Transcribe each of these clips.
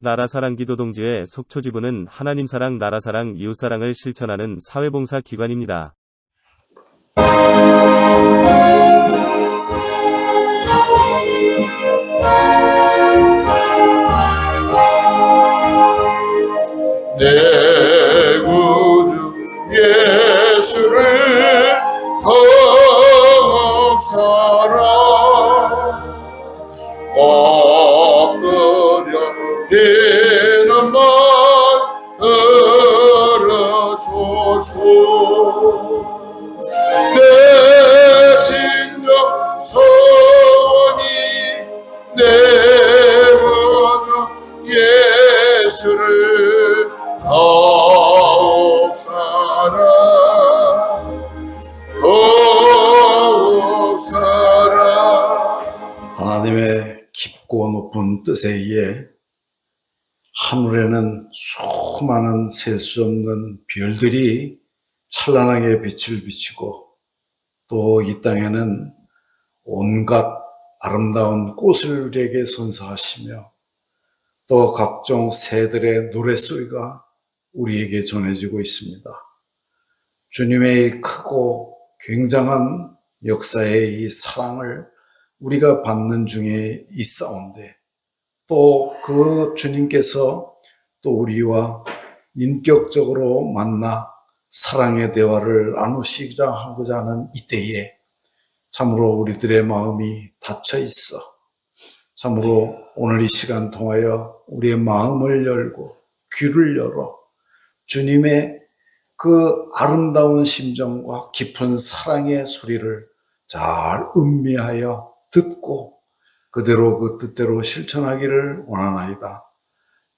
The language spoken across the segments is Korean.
나라사랑 기도동지회 속초지부는 하나님 사랑, 나라 사랑, 이웃 사랑을 실천하는 사회봉사 기관입니다. 내 구주 예수를 사랑 엎드려 비는 말 들으소서. 내 진정 소원이 내 원하 예수를 더욱사랑 하나님의 깊고 높은 뜻에 의해 하늘에는 수많은 셀 수 없는 별들이 찬란하게 빛을 비추고 또 이 땅에는 온갖 아름다운 꽃을 우리에게 선사하시며 또 각종 새들의 노랫소리가 우리에게 전해지고 있습니다. 주님의 크고 굉장한 역사의 이 사랑을 우리가 받는 중에 있사온데 또 그 주님께서 또 우리와 인격적으로 만나 사랑의 대화를 나누시고자 하고자 하는 이때에 참으로 우리들의 마음이 닫혀 있어 참으로 오늘 이 시간 통하여 우리의 마음을 열고 귀를 열어 주님의 그 아름다운 심정과 깊은 사랑의 소리를 잘 음미하여 듣고 그대로 그 뜻대로 실천하기를 원하나이다.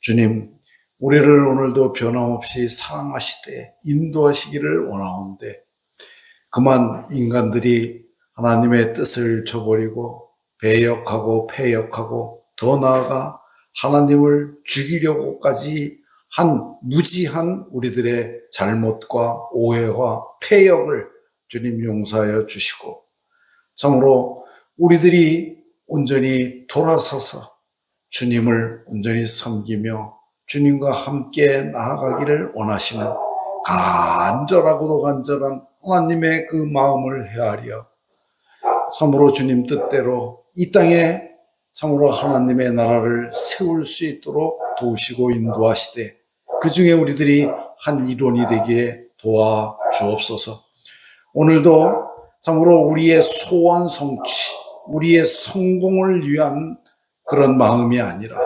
주님, 우리를 오늘도 변함없이 사랑하시되 인도하시기를 원하온데 그만 인간들이 하나님의 뜻을 저버리고 배역하고 패역하고 더 나아가 하나님을 죽이려고까지 한 무지한 우리들의 잘못과 오해와 패역을 주님 용서하여 주시고 참으로 우리들이 온전히 돌아서서 주님을 온전히 섬기며 주님과 함께 나아가기를 원하시는 간절하고도 간절한 하나님의 그 마음을 헤아려 참으로 주님 뜻대로 이 땅에 참으로 하나님의 나라를 세울 수 있도록 도우시고 인도하시되 그 중에 우리들이 한 일원이 되기에 도와주옵소서. 오늘도 참으로 우리의 소원 성취, 우리의 성공을 위한 그런 마음이 아니라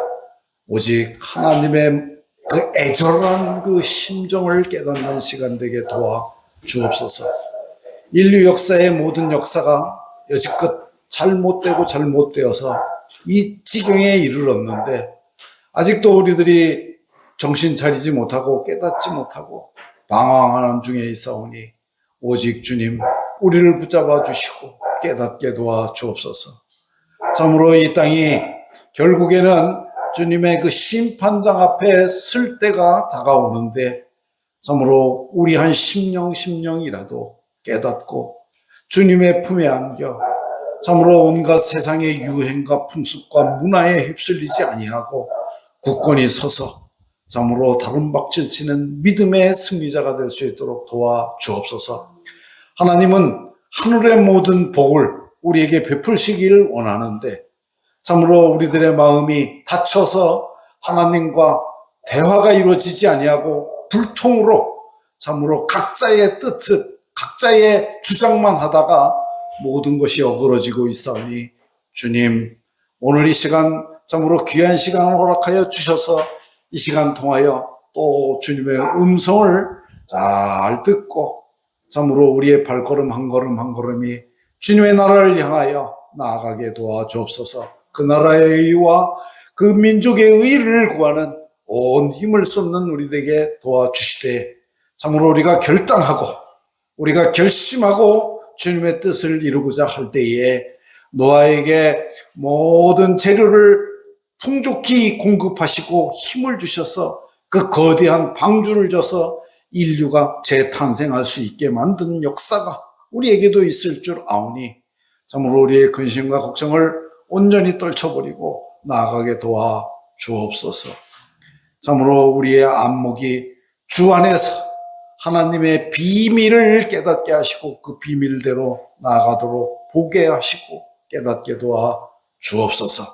오직 하나님의 그 애절한 그 심정을 깨닫는 시간 되게 도와주옵소서. 인류 역사의 모든 역사가 여지껏 잘못되어서 이 지경에 이르렀는데 아직도 우리들이 정신 차리지 못하고 깨닫지 못하고 방황하는 중에 있사오니 오직 주님 우리를 붙잡아 주시고 깨닫게 도와주옵소서. 참으로 이 땅이 결국에는 주님의 그 심판장 앞에 설 때가 다가오는데 참으로 우리 한 10명이라도 깨닫고 주님의 품에 안겨 참으로 온갖 세상의 유행과 풍습과 문화에 휩쓸리지 아니하고 굳건히 서서 참으로 다름박질 치는 믿음의 승리자가 될 수 있도록 도와주옵소서. 하나님은 하늘의 모든 복을 우리에게 베풀시기를 원하는데 참으로 우리들의 마음이 닫혀서 하나님과 대화가 이루어지지 아니하고 불통으로 참으로 각자의 뜻, 각자의 주장만 하다가 모든 것이 어그러지고 있사오니 주님 오늘 이 시간 참으로 귀한 시간을 허락하여 주셔서 이 시간 통하여 또 주님의 음성을 잘 듣고 참으로 우리의 발걸음 한 걸음 한 걸음이 주님의 나라를 향하여 나아가게 도와주옵소서. 그 나라의 의와 그 민족의 의를 구하는 온 힘을 쏟는 우리에게 도와주시되 참으로 우리가 결단하고 우리가 결심하고 주님의 뜻을 이루고자 할 때에 노아에게 모든 재료를 풍족히 공급하시고 힘을 주셔서 그 거대한 방주를 줘서 인류가 재탄생할 수 있게 만든 역사가 우리에게도 있을 줄 아오니 참으로 우리의 근심과 걱정을 온전히 떨쳐버리고 나아가게 도와 주옵소서. 참으로 우리의 안목이 주 안에서 하나님의 비밀을 깨닫게 하시고 그 비밀대로 나아가도록 보게 하시고 깨닫게 도와 주옵소서.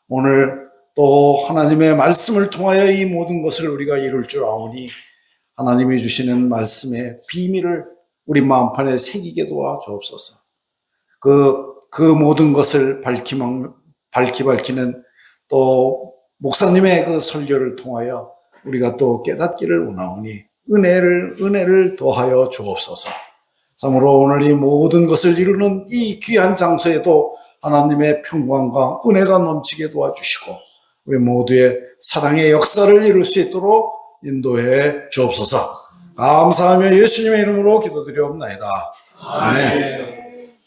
오늘 또 하나님의 말씀을 통하여 이 모든 것을 우리가 이룰 줄 아오니 하나님이 주시는 말씀의 비밀을 우리 마음판에 새기게 도와 주옵소서. 그 모든 것을 밝히는 또 목사님의 그 설교를 통하여 우리가 또 깨닫기를 원하오니 은혜를 더하여 주옵소서. 참으로 오늘 이 모든 것을 이루는 이 귀한 장소에도 하나님의 평강과 은혜가 넘치게 도와주시고 우리 모두의 사랑의 역사를 이룰 수 있도록 인도해 주옵소서. 감사하며 예수님의 이름으로 기도드리옵나이다. 아멘.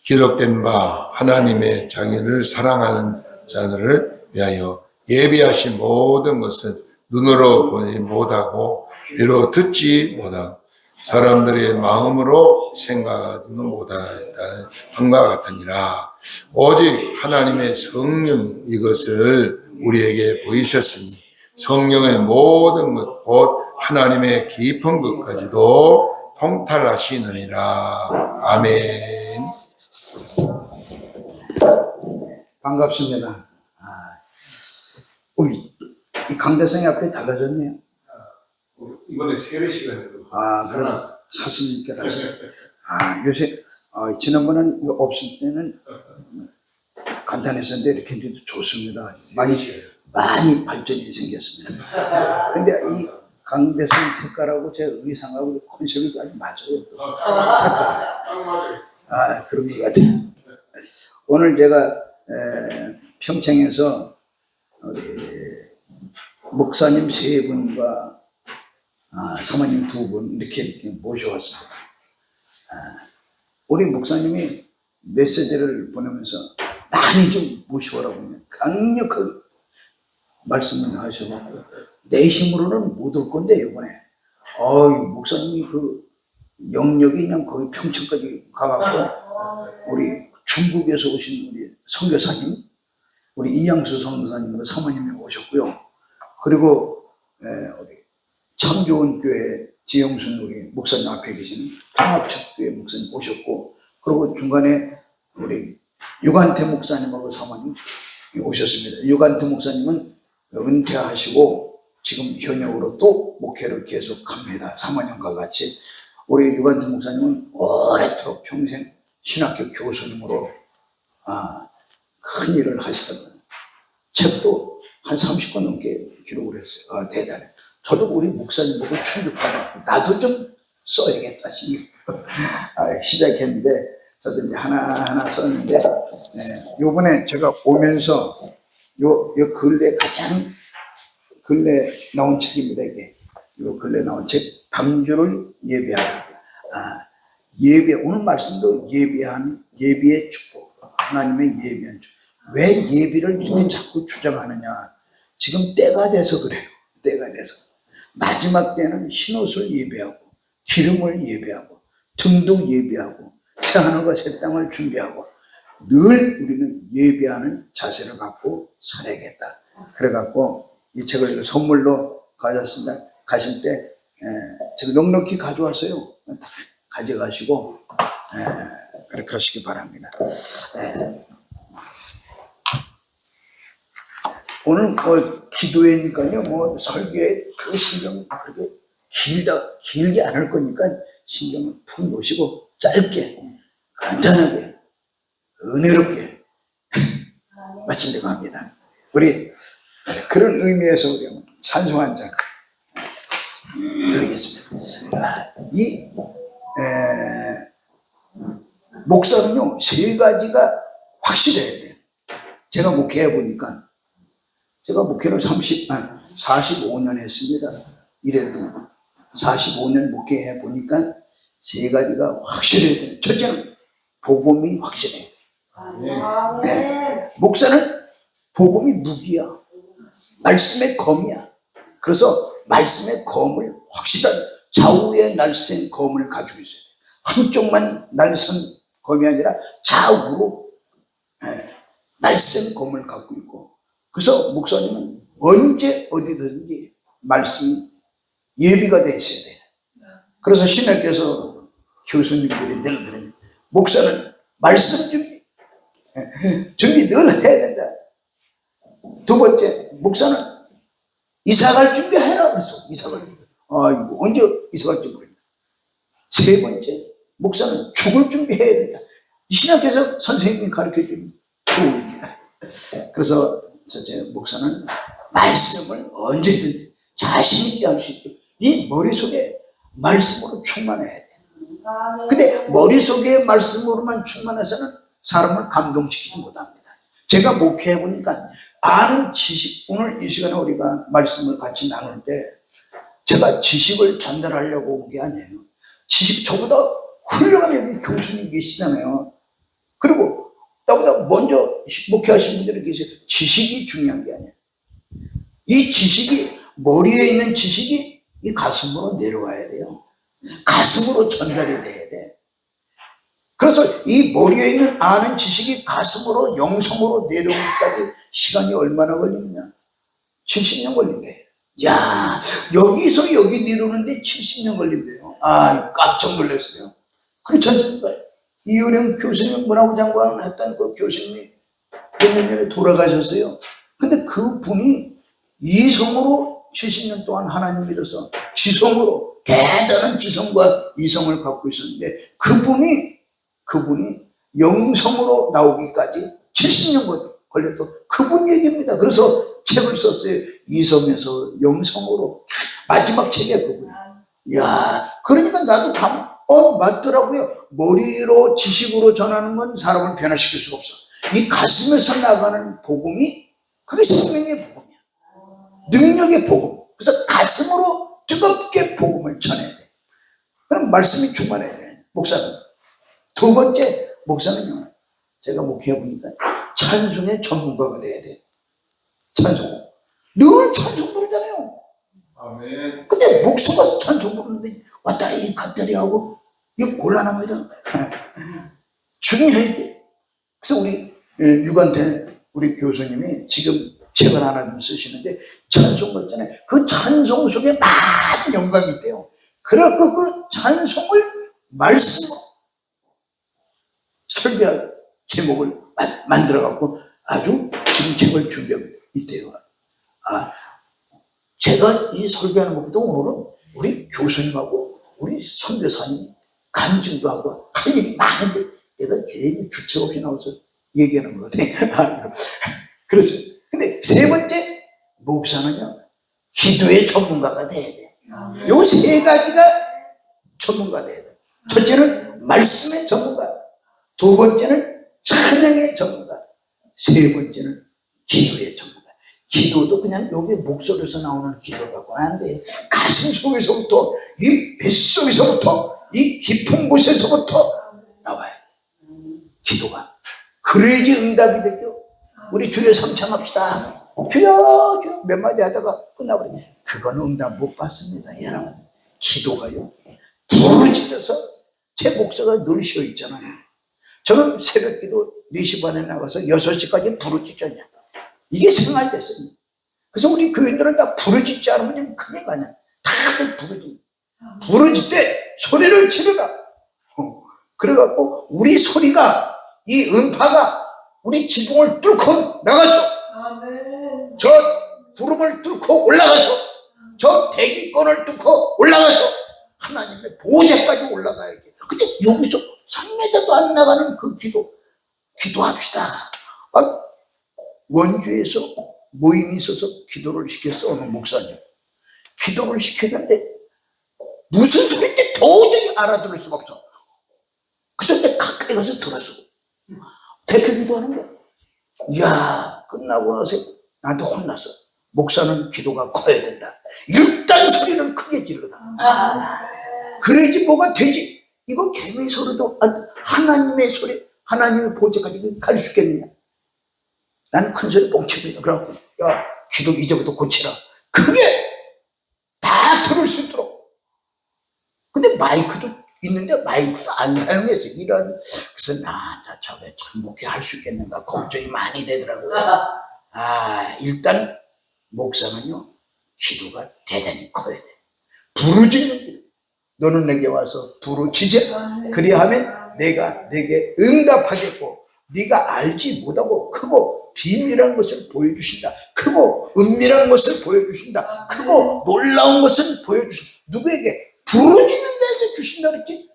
기록된 바 하나님의 자기를 사랑하는 자들을 위하여 예비하신 모든 것을 눈으로 보지 못하고 귀로 듣지 못하고 사람들의 마음으로 생각하지는 못하는 것과 같으니라. 오직 하나님의 성령 이것을 우리에게 보이셨으니 성령의 모든 것 곧 하나님의 깊은 것까지도 통달하시느니라. 아멘. 반갑습니다. 우리 이 강대상이 앞에 달라졌네요. 이번에 세례 시간에도 그럼 사스님께 다시. 요새 지난번은 이거 없을 때는 간단했었는데 이렇게 해도 좋습니다. 많이 발전이 생겼습니다. 근데 이 강대상 색깔하고 제 의상하고 컨셉이 아주 맞아요. 색깔. 그런 것 같아요. 오늘 제가 평창에서 우리 목사님 3분과 사모님 2분 이렇게 모셔왔습니다. 우리 목사님이 메시지를 보내면서 많이 좀 모셔오라고 강력하게 말씀을 하셔서 내 힘으로는 못 올 건데 이번에 목사님이 그 영역이 그냥 거기 평창까지 가갖고 우리 중국에서 오신 우리 선교사님 우리 이양수 선교사님과 사모님이 오셨고요. 그리고 우리 참 좋은 교회 지영순 우리 목사님 앞에 계시는 통합축교회 목사님 오셨고, 그리고 중간에 우리 유관태 목사님하고 사모님 오셨습니다. 유관태 목사님은 은퇴하시고 지금 현역으로 또 목회를 계속합니다. 사모님과 같이. 우리 유관태 목사님은 오래도록 평생 신학교 교수님으로 큰 일을 하시다가 책도 한 30권 넘게 기록을 했어요. 대단해. 저도 우리 목사님 보고 충격받았고 나도 좀 써야겠다 싶고 시작했는데 저도 이제 하나하나 썼는데 요번에 제가 오면서 요 가장 근래 나온 책입니다. 이게 요 근래 나온 책 방주를 예배하라. 예배, 오늘 말씀도 예배의 축복, 하나님의 예배한 축복. 왜 예배를 이렇게 자꾸 주장하느냐? 지금 때가 돼서 그래요. 때가 돼서. 마지막 때는 흰옷을 예배하고 기름을 예배하고 등도 예배하고 새하늘과 새 땅을 준비하고 늘 우리는 예배하는 자세를 갖고 살아야겠다. 그래갖고 이 책을 선물로 가실 때 제가 넉넉히 가져왔어요. 가져가시고 그렇게 하시기 바랍니다. 오늘 기도회니까요, 설교에 그 신경 그렇게 길게 안 할 거니까 신경을 푹 놓으시고 짧게, 간단하게, 은혜롭게 마치려고 합니다. 우리 그런 의미에서 우리 찬송 한 장 드리겠습니다. 목사는요, 3가지가 확실해야 돼요. 제가 목회해 보니까, 제가 목회를 45년 했습니다. 이래도 45년 목회해 보니까 3가지가 확실해야 돼요. 첫째는 복음이 확실해요. 목사는 복음이 무기야. 말씀의 검이야. 그래서 말씀의 검을 확실한 좌우의 날쌘 검을 가지고 있어요. 한쪽만 날쌘 검이 아니라 좌우로 날쌘 검을 갖고 있고, 그래서 목사님은 언제 어디든지 말씀이 예비가 돼 있어야 돼요. 그래서 신학교에서 교수님들이 늘 그러니 목사는 말씀 준비 늘 해야 된다. 두 번째, 목사는 이사갈 준비해라. 그래서 이사갈 준비. 이거 언제 이사갈지 모르겠다. 세 번째, 목사는 죽을 준비해야 된다. 신학교에서 선생님이 가르쳐주는 교훈입니다. 그래서 첫째, 목사는 말씀을 언제든 자신있게 할 수 있게 이 머릿속에 말씀으로 충만해야 돼. 근데 머릿속에 말씀으로만 충만해서는 사람을 감동시키지 못합니다. 제가 목회해보니까 아는 지식, 오늘 이 시간에 우리가 말씀을 같이 나눌 때 제가 지식을 전달하려고 온 게 아니에요. 지식, 저보다 훌륭한 여기 교수님 계시잖아요. 그리고 나보다 먼저 목회하신 분들이 계세요. 지식이 중요한 게 아니에요. 이 지식이, 머리에 있는 지식이 이 가슴으로 내려와야 돼요. 가슴으로 전달이 돼야 돼. 그래서 이 머리에 있는 아는 지식이 가슴으로, 영성으로 내려오기까지 시간이 얼마나 걸리느냐? 70년 걸린대요. 야, 여기서 여기 내려오는데 70년 걸린대요. 깜짝 놀랐어요. 그렇지 않습니까? 이은영 교수님, 문화부 장관 했던 그 교수님이 몇 년 전에 돌아가셨어요. 근데 그 분이 이성으로 70년 동안 하나님 믿어서 지성으로 대단한 지성과 이성을 갖고 있었는데 그분이 영성으로 나오기까지 70년 걸렸던 그분 얘기입니다. 그래서 책을 썼어요. 이성에서 영성으로. 마지막 책이야, 그분이. 이야, 그러니까 나도 맞더라고요. 머리로 지식으로 전하는 건 사람을 변화시킬 수가 없어. 이 가슴에서 나가는 복음이 그게 생명의 복음이야. 능력의 복음. 그래서 가슴으로 뜨겁게 복음을 전해야 돼. 그럼 말씀이 충만해야 돼. 목사는. 두 번째, 목사는요, 제가 목회해보니까 찬송의 전문가가 돼야 돼. 찬송. 늘 찬송 부르잖아요. 아멘. 근데 목사가 찬송 부르는데 왔다리 갔다리 하고 이거 곤란합니다. 중요해. 그래서 우리 유관태 우리 교수님이 지금 책을 하나 좀 쓰시는데 찬송 같잖아요. 그 찬송 속에 많은 영감이 있대요. 그래갖고 그 찬송을 말씀으로 설계할 제목을 만들어갖고 아주 지금 책을 준비하고 있대요. 제가 이 설계하는 것보다 오늘은 우리 교수님하고 우리 선교사님 간증도 하고 할 일이 많은데 내가 괜히 주책 없이 나와서 얘기하는 거 같아요. 그래서 근데 세 번째, 목사는요, 기도의 전문가가 돼야 돼. 요 세 가지가 전문가가 돼야 돼. 첫째는 말씀의 전문가, 두 번째는 찬양의 전문가, 세 번째는 기도의 전문가. 기도도 그냥 여기 목소리에서 나오는 기도 갖고는 안 돼. 가슴 속에서부터, 이 뱃속에서부터, 이 깊은 곳에서부터 나와야 돼. 기도가. 그래야지 응답이 되죠. 우리 주여 삼창합시다. 주여, 주여 몇 마디 하다가 끝나버리네. 그건 응답 못 받습니다, 여러분. 기도가요, 부르짖어서 제 목소리가 늘 쉬어 있잖아요. 저는 새벽 기도 4시 반에 나가서 6시까지 부르짖잖아요. 이게 생활됐어요. 그래서 우리 교인들은 다 부르짖지 않으면 그냥 큰일 나냐. 다들 부르짖 때 소리를 지르라. 그래갖고 우리 소리가, 이 음파가 우리 지붕을 뚫고 나가서, 저 구름을 뚫고 올라가서, 저 대기권을 뚫고 올라가서 하나님의 보좌까지 올라가야 돼. 근데 여기서 3m도 안 나가는 그 기도합시다. 원주에서 모임이 있어서 기도를 시켰어, 어느 목사님. 기도를 시켰는데 무슨 소리인지 도저히 알아들을 수가 없어. 그래서 내가 가까이 가서 들었어. 대표 기도하는 거야. 이야, 끝나고 나서 나한테 혼났어. 목사는 기도가 커야 된다. 일단 소리는 크게 질러라. 그래야지 뭐가 되지. 이거 개미 소리도 하나님의 소리, 하나님의 보좌까지 갈 수 있겠느냐. 나는 큰 소리 뻥칩니다. 그래갖고 야, 기도 이제부터 고치라. 그게 다 들을 수 있도록. 근데 마이크도 있는데 마이크도 안 사용해서 그래서 저게 참 목회할 수 있겠는가 걱정이 많이 되더라고요. 일단 목사는요, 기도가 대단히 커야 돼. 부르짖는 기도. 너는 내게 와서 부르짖어. 그리하면 내가 내게 응답하겠고, 네가 알지 못하고 크고 비밀한 것을 보여주신다. 크고 은밀한 것을 보여주신다. 크고 놀라운 것을 보여주신다. 누구에게? 부르짖는 자에게 주신다. 이렇게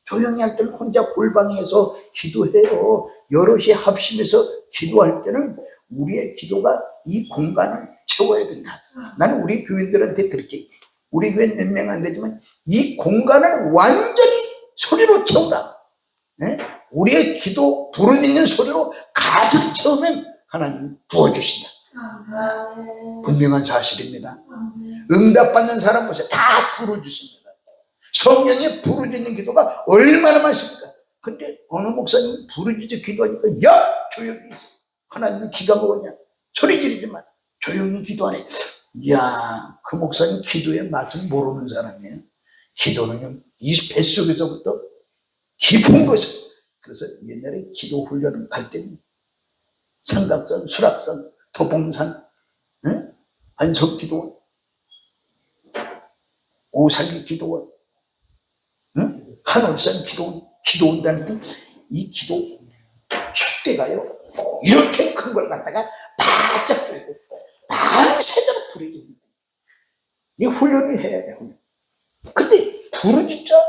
조용히 할 때는 혼자 골방에서 기도해요. 여럿이 합심해서 기도할 때는 우리의 기도가 이 공간을 채워야 된다. 나는 우리 교인들한테 그렇게 얘기해. 우리 교회는 몇 명 안 되지만 이 공간을 완전히 소리로 채우라. 네? 우리의 기도 부르짖는 소리로 가득 채우면 하나님 부어주신다. 분명한 사실입니다. 응답받는 사람 보세요. 다 부르짖습니다. 성령의 부르짖는 기도가 얼마나 많습니까? 근데 어느 목사님은 부르짖어 기도하니까 야 조용히 있어. 하나님이 기가 먹었냐? 소리 지르지 마. 조용히 기도하네. 이야, 그 목사님 기도의 맛을 모르는 사람이에요. 기도는 이 뱃속에서부터 깊은 것을. 그래서 옛날에 기도 훈련을 갈 때는 삼각산, 수락산, 도봉산, 안석기도원, 오살기 기도원, 한올산 기도원 다니던 이 기도 축대가요, 이렇게 큰 걸 갖다가 바짝 조이고 밤새도록 부르짖는 거예요. 이 훈련을 해야 돼요. 근데 부르짖어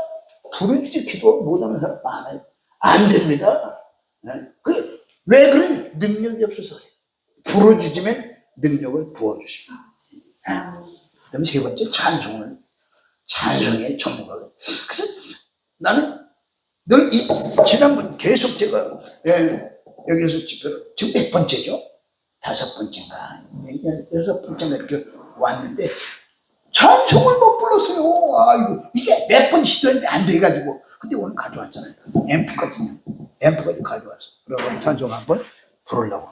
기도 못하는 사람 많아요. 안 됩니다. 왜 그러냐? 능력이 없어서 그래요. 부르짖으면 능력을 부어주십니다. 그다음에 세 번째, 찬송의 전문가가. 그래서 나는 늘 지난번 계속 제가 여기서 집회를 지금 몇 번째죠? 5번째인가 6번째인가 이렇게 왔는데 찬송을 못 불렀어요. 아이고, 이게 몇 번 시도했는데 안 돼가지고. 근데 오늘 가져왔잖아요. 앰프까지 가져왔어. 그러고 찬송 한번 부르려고.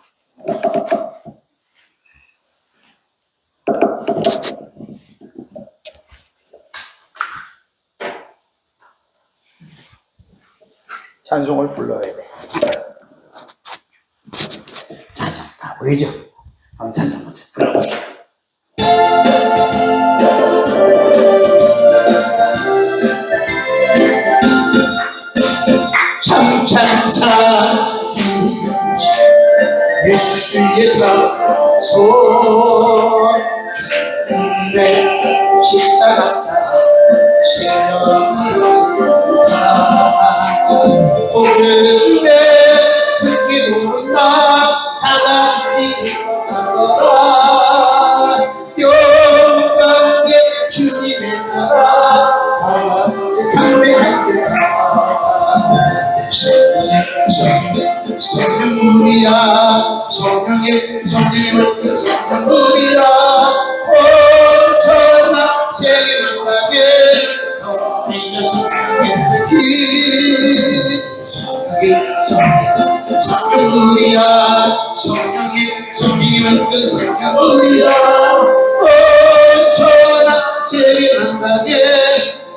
찬송을 불러야 돼. 찬송 다 보이죠? 한번 찬송 먼저 불러보죠. 참참참 예수의 손 내 십자가 생명으로 오늘의 늦게 보는 나 하나님이 영광의 주님의 나라 담대하게 성령물이야 성령의 성령물이야 온천하 제일하게 너희는 성령의 길 성령물이야 성령의 성령물이야 온천하 제일하게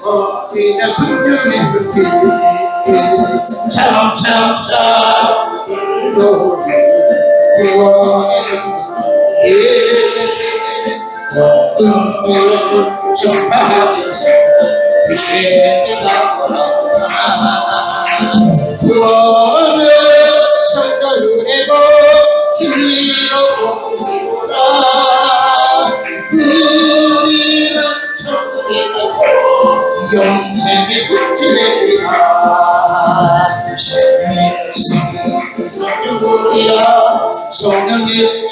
너희는 성령의 길 참참참 구원은 성도윤회고 진리로 보이구나 우리는 천국에 가서 영생의 끝을 내리라 성령물이야 성령의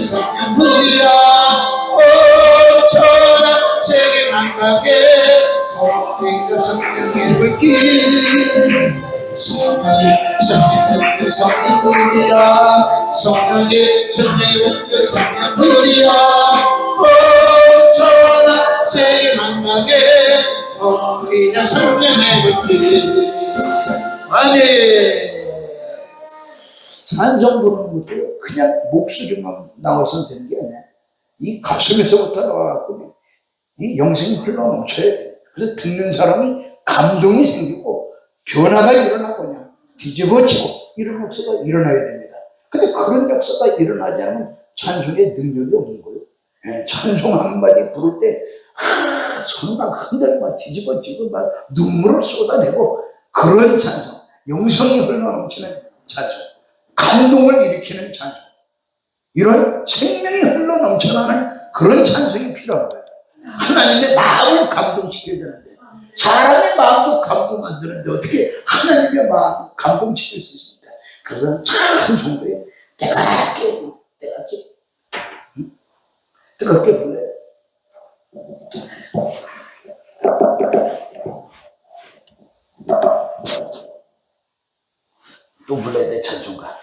성령물이야 온천하 세계 만나게 어디가 성령의 불길 성령물이야 성령의 성령물이야 온천하 세계 만나게 어디가 성령의 불길 아니 찬송 부르는 것도 그냥 목소리만 나와서 되는 게 아니야. 이 가슴에서부터 나와갖고 이 영생이 흘러넘쳐야 돼. 그래서 듣는 사람이 감동이 생기고 변화가 일어나고 그냥 뒤집어지고 이런 역사가 일어나야 됩니다. 근데 그런 역사가 일어나지 않으면 찬송의 능력이 없는 거예요. 찬송 한마디 부를 때, 손 막 흔들고 막 뒤집어지고 막 눈물을 쏟아내고 그런 찬송, 영성이 흘러넘치는 찬송, 감동을 일으키는 찬송, 이런 생명이 흘러넘쳐나는 그런 찬송이 필요한 거예요. 하나님의 마음을 감동시켜야 되는데, 사람의 마음도 감동 안 되는데 어떻게 하나님의 마음을 감동시킬 수 있습니까? 그래서 찬송도에 뜨겁게 불러요. 또 불러야 돼, 찬송가.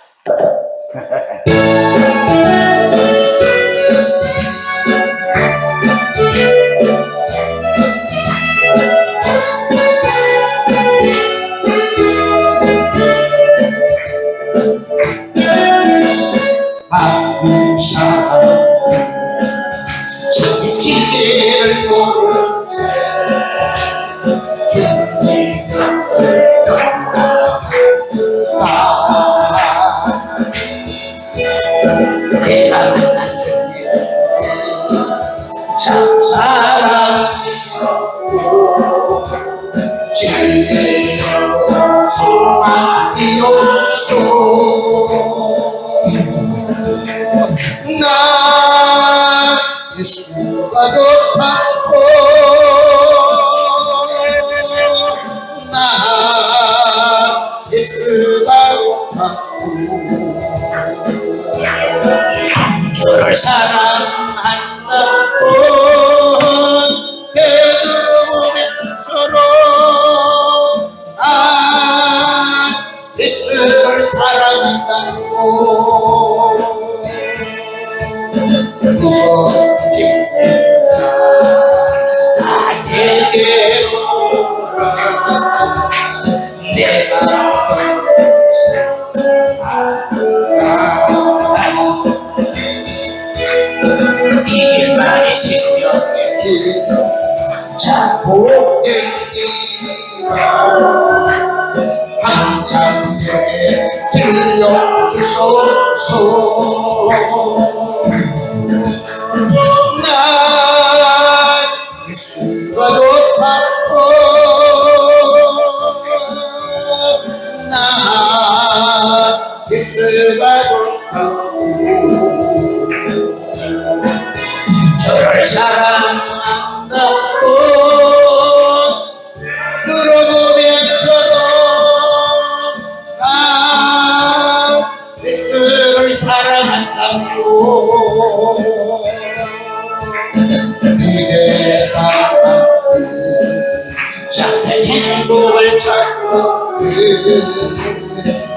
저를 사랑한다고 베드로 고백처럼 예수를 사랑한다고 내게 오라 내가 길만이 신명의 길 자복되기라 항상 내게 들려주소서 난 예수가 높았고 난 예수가 높았고 저를 사랑한다고 들어보면처럼 난 예수를 사랑한다고 그대가 참된 행복을 찾고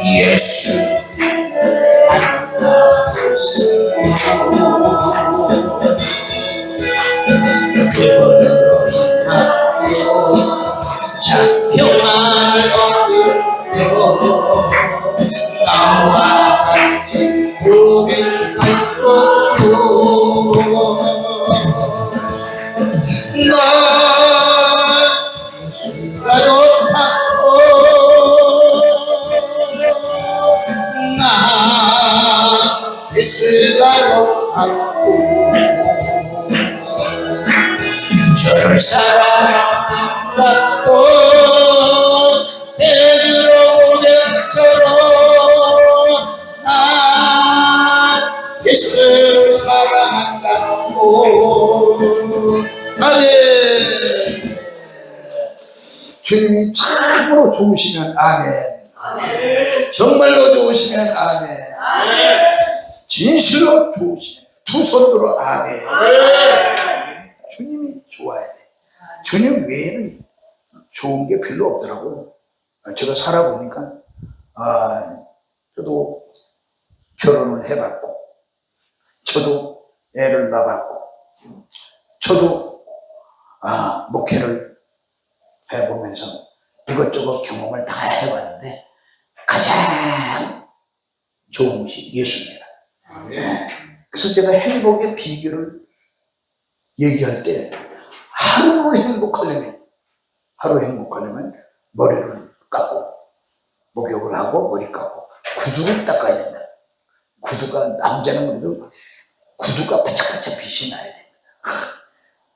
예수 그분으로 인하여 평안을 얻으려 나와 같이 고백할 거로 난 예수가 높았고 난 예수가 높았고 저를 사랑한다고 베드로 고백처럼 난 예수를 사랑한다고 아멘. 주님이 참으로 좋으시면 아멘. 정말로 좋으시면 아멘. 진실로 좋으시면 두 손 들어 아멘. 주님이 좋아야 돼. 주님 외에는 좋은 게 별로 없더라고요. 제가 살아보니까, 저도 결혼을 해봤고, 저도 애를 낳았고, 저도, 목회를 해보면서 이것저것 경험을 다 해봤는데, 가장 좋은 것이 예수입니다. 그래서 제가 행복의 비결을 얘기할 때 하루 행복하려면 머리를 깎고 목욕을 하고 머리 깎고 구두를 닦아야 된다. 구두가 남자는 그래도 구두가 바짝바짝 빛이 나야 됩니다.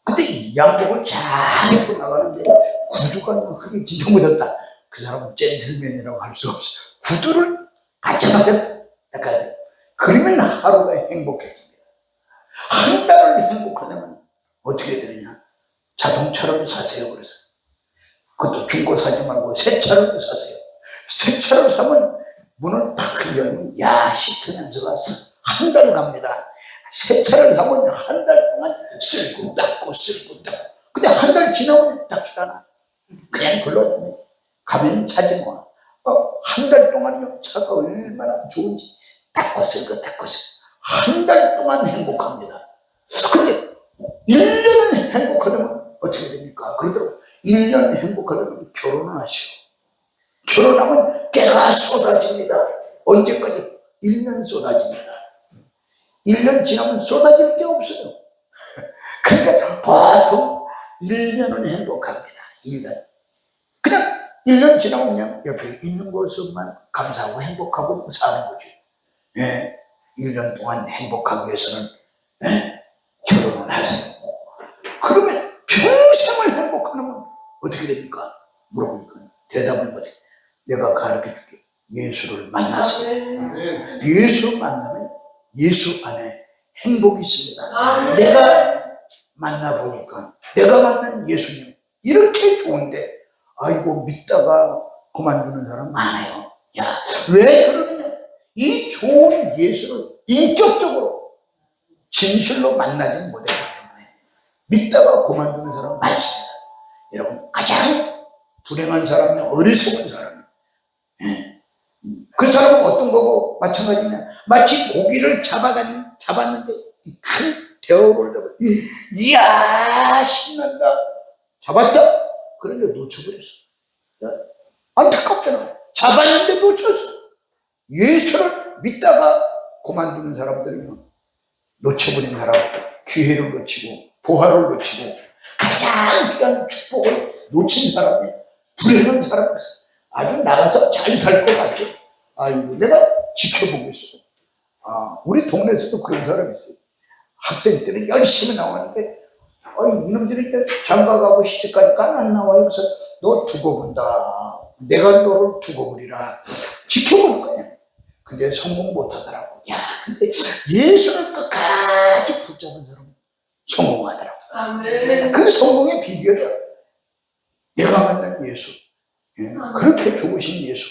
근데 이 양복을 잘 입고 나가는데 구두가 흙이 진짜 묻었다. 그 사람은 젠틀맨이라고 할 수 없어요. 구두를 바짝바짝 닦아야 돼요. 그러면 하루가 행복해집니다. 한 달을 행복하려면 어떻게 해야 되느냐? 자동차를 사세요. 그래서 그것도 중고 사지 말고 새 차를 사세요. 새 차를 사면 문을 탁 열면 야 시트 냄새가 한 달 갑니다. 새 차를 사면 한 달 동안 쓸고 닦고 쓸고 닦고. 근데 한 달 지나면 닦지도 않아. 그냥 굴러다녀. 가면 차지 뭐. 한 달 동안이요 차가 얼마나 좋은지 닦고 쓸고 닦고 쓸고 한 달 동안 행복합니다. 근데 1년은 행복하려면 어떻게 됩니까? 그러더라고. 1년 행복하려면 결혼을 하시오. 결혼하면 깨가 쏟아집니다. 언제까지? 1년 쏟아집니다. 1년 지나면 쏟아질 게 없어요. 그러니까 보통 1년은 행복합니다. 1년. 그냥 1년 지나면 그냥 옆에 있는 것만 감사하고 행복하고 사는 거죠. 예. 1년 동안 행복하기 위해서는 결혼을 하세요. 그러면 평생을 행복하려면 어떻게 됩니까? 물어보니까 대답을 못해. 내가 가르쳐 줄게. 예수를 만나세요. 예수 만나면 예수 안에 행복이 있습니다. 내가 만나보니까 내가 만난 예수님 이렇게 좋은데 아이고 믿다가 그만두는 사람 많아요. 야, 왜 그러느냐? 이 좋은 예수를 인격적으로 진실로 만나지 못했기 때문에 믿다가 그만두는 사람 많습니다. 여러분 가장 불행한 사람이 어리석은 사람이에요. 그 사람은 어떤 거고 마찬가지냐? 마치 고기를 잡았는데 큰 대어를 잡아. 이야 신난다. 잡았다. 그런데 놓쳐버렸어. 안타깝잖아. 잡았는데 놓쳤어. 예수를 믿다가 그만두는 사람들은 놓쳐버린 사람, 기회를 놓치고 보화를 놓치고 가장 귀한 축복을 놓친 사람이 불행한 사람이었어. 아주 나가서 잘 살 것 같죠. 아이고 내가 지켜보고 있어. 우리 동네에서도 그런 사람이 있어요. 학생들이 열심히 나왔는데 이놈들이 장가 가고 시집 가니까 안 나와요. 그래서 너 두고 본다. 내가 너를 두고 보리라. 지켜보는 거야. 근데 성공 못 하더라고. 야, 근데 예수를 끝까지 붙잡은 사람은 성공하더라고. 아멘. 그 성공의 비결이야. 내가 만난 예수. 예, 그렇게 좋으신 예수.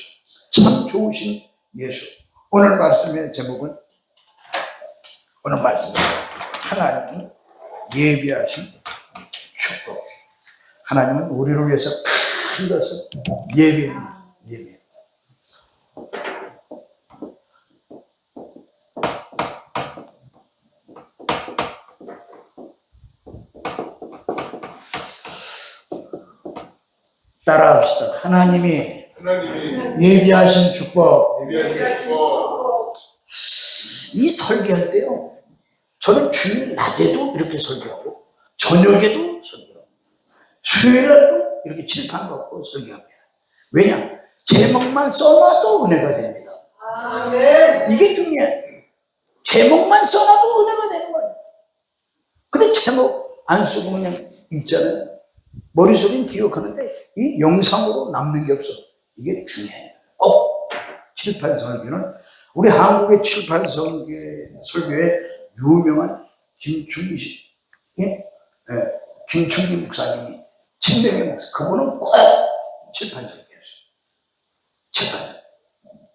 참 좋으신 예수. 오늘 말씀의 제목은 하나님이 예비하신 축복. 하나님은 우리를 위해서 큰 것을 예비합니다. 예비. 따라합시다. 하나님이 예비하신 축복. 이 설교할 때요. 저는 주일 낮에도 이렇게 설교하고 저녁에도 설교하고 수요일날도 이렇게 칠판 갖고 설교합니다. 왜냐? 제목만 써놔도 은혜가 됩니다. 이게 중요해요. 제목만 써놔도 은혜가 되는 거예요. 근데 제목 안 쓰고 그냥 있잖아요. 머릿속엔 기억하는데 이 영상으로 남는 게 없어. 이게 중요해요. 꼭 칠판 설교는 우리 한국의 칠판 설교에 유명한 김충기 목사님이 친명의 목사. 그분은 꼭 칠판 설교했어요. 칠판.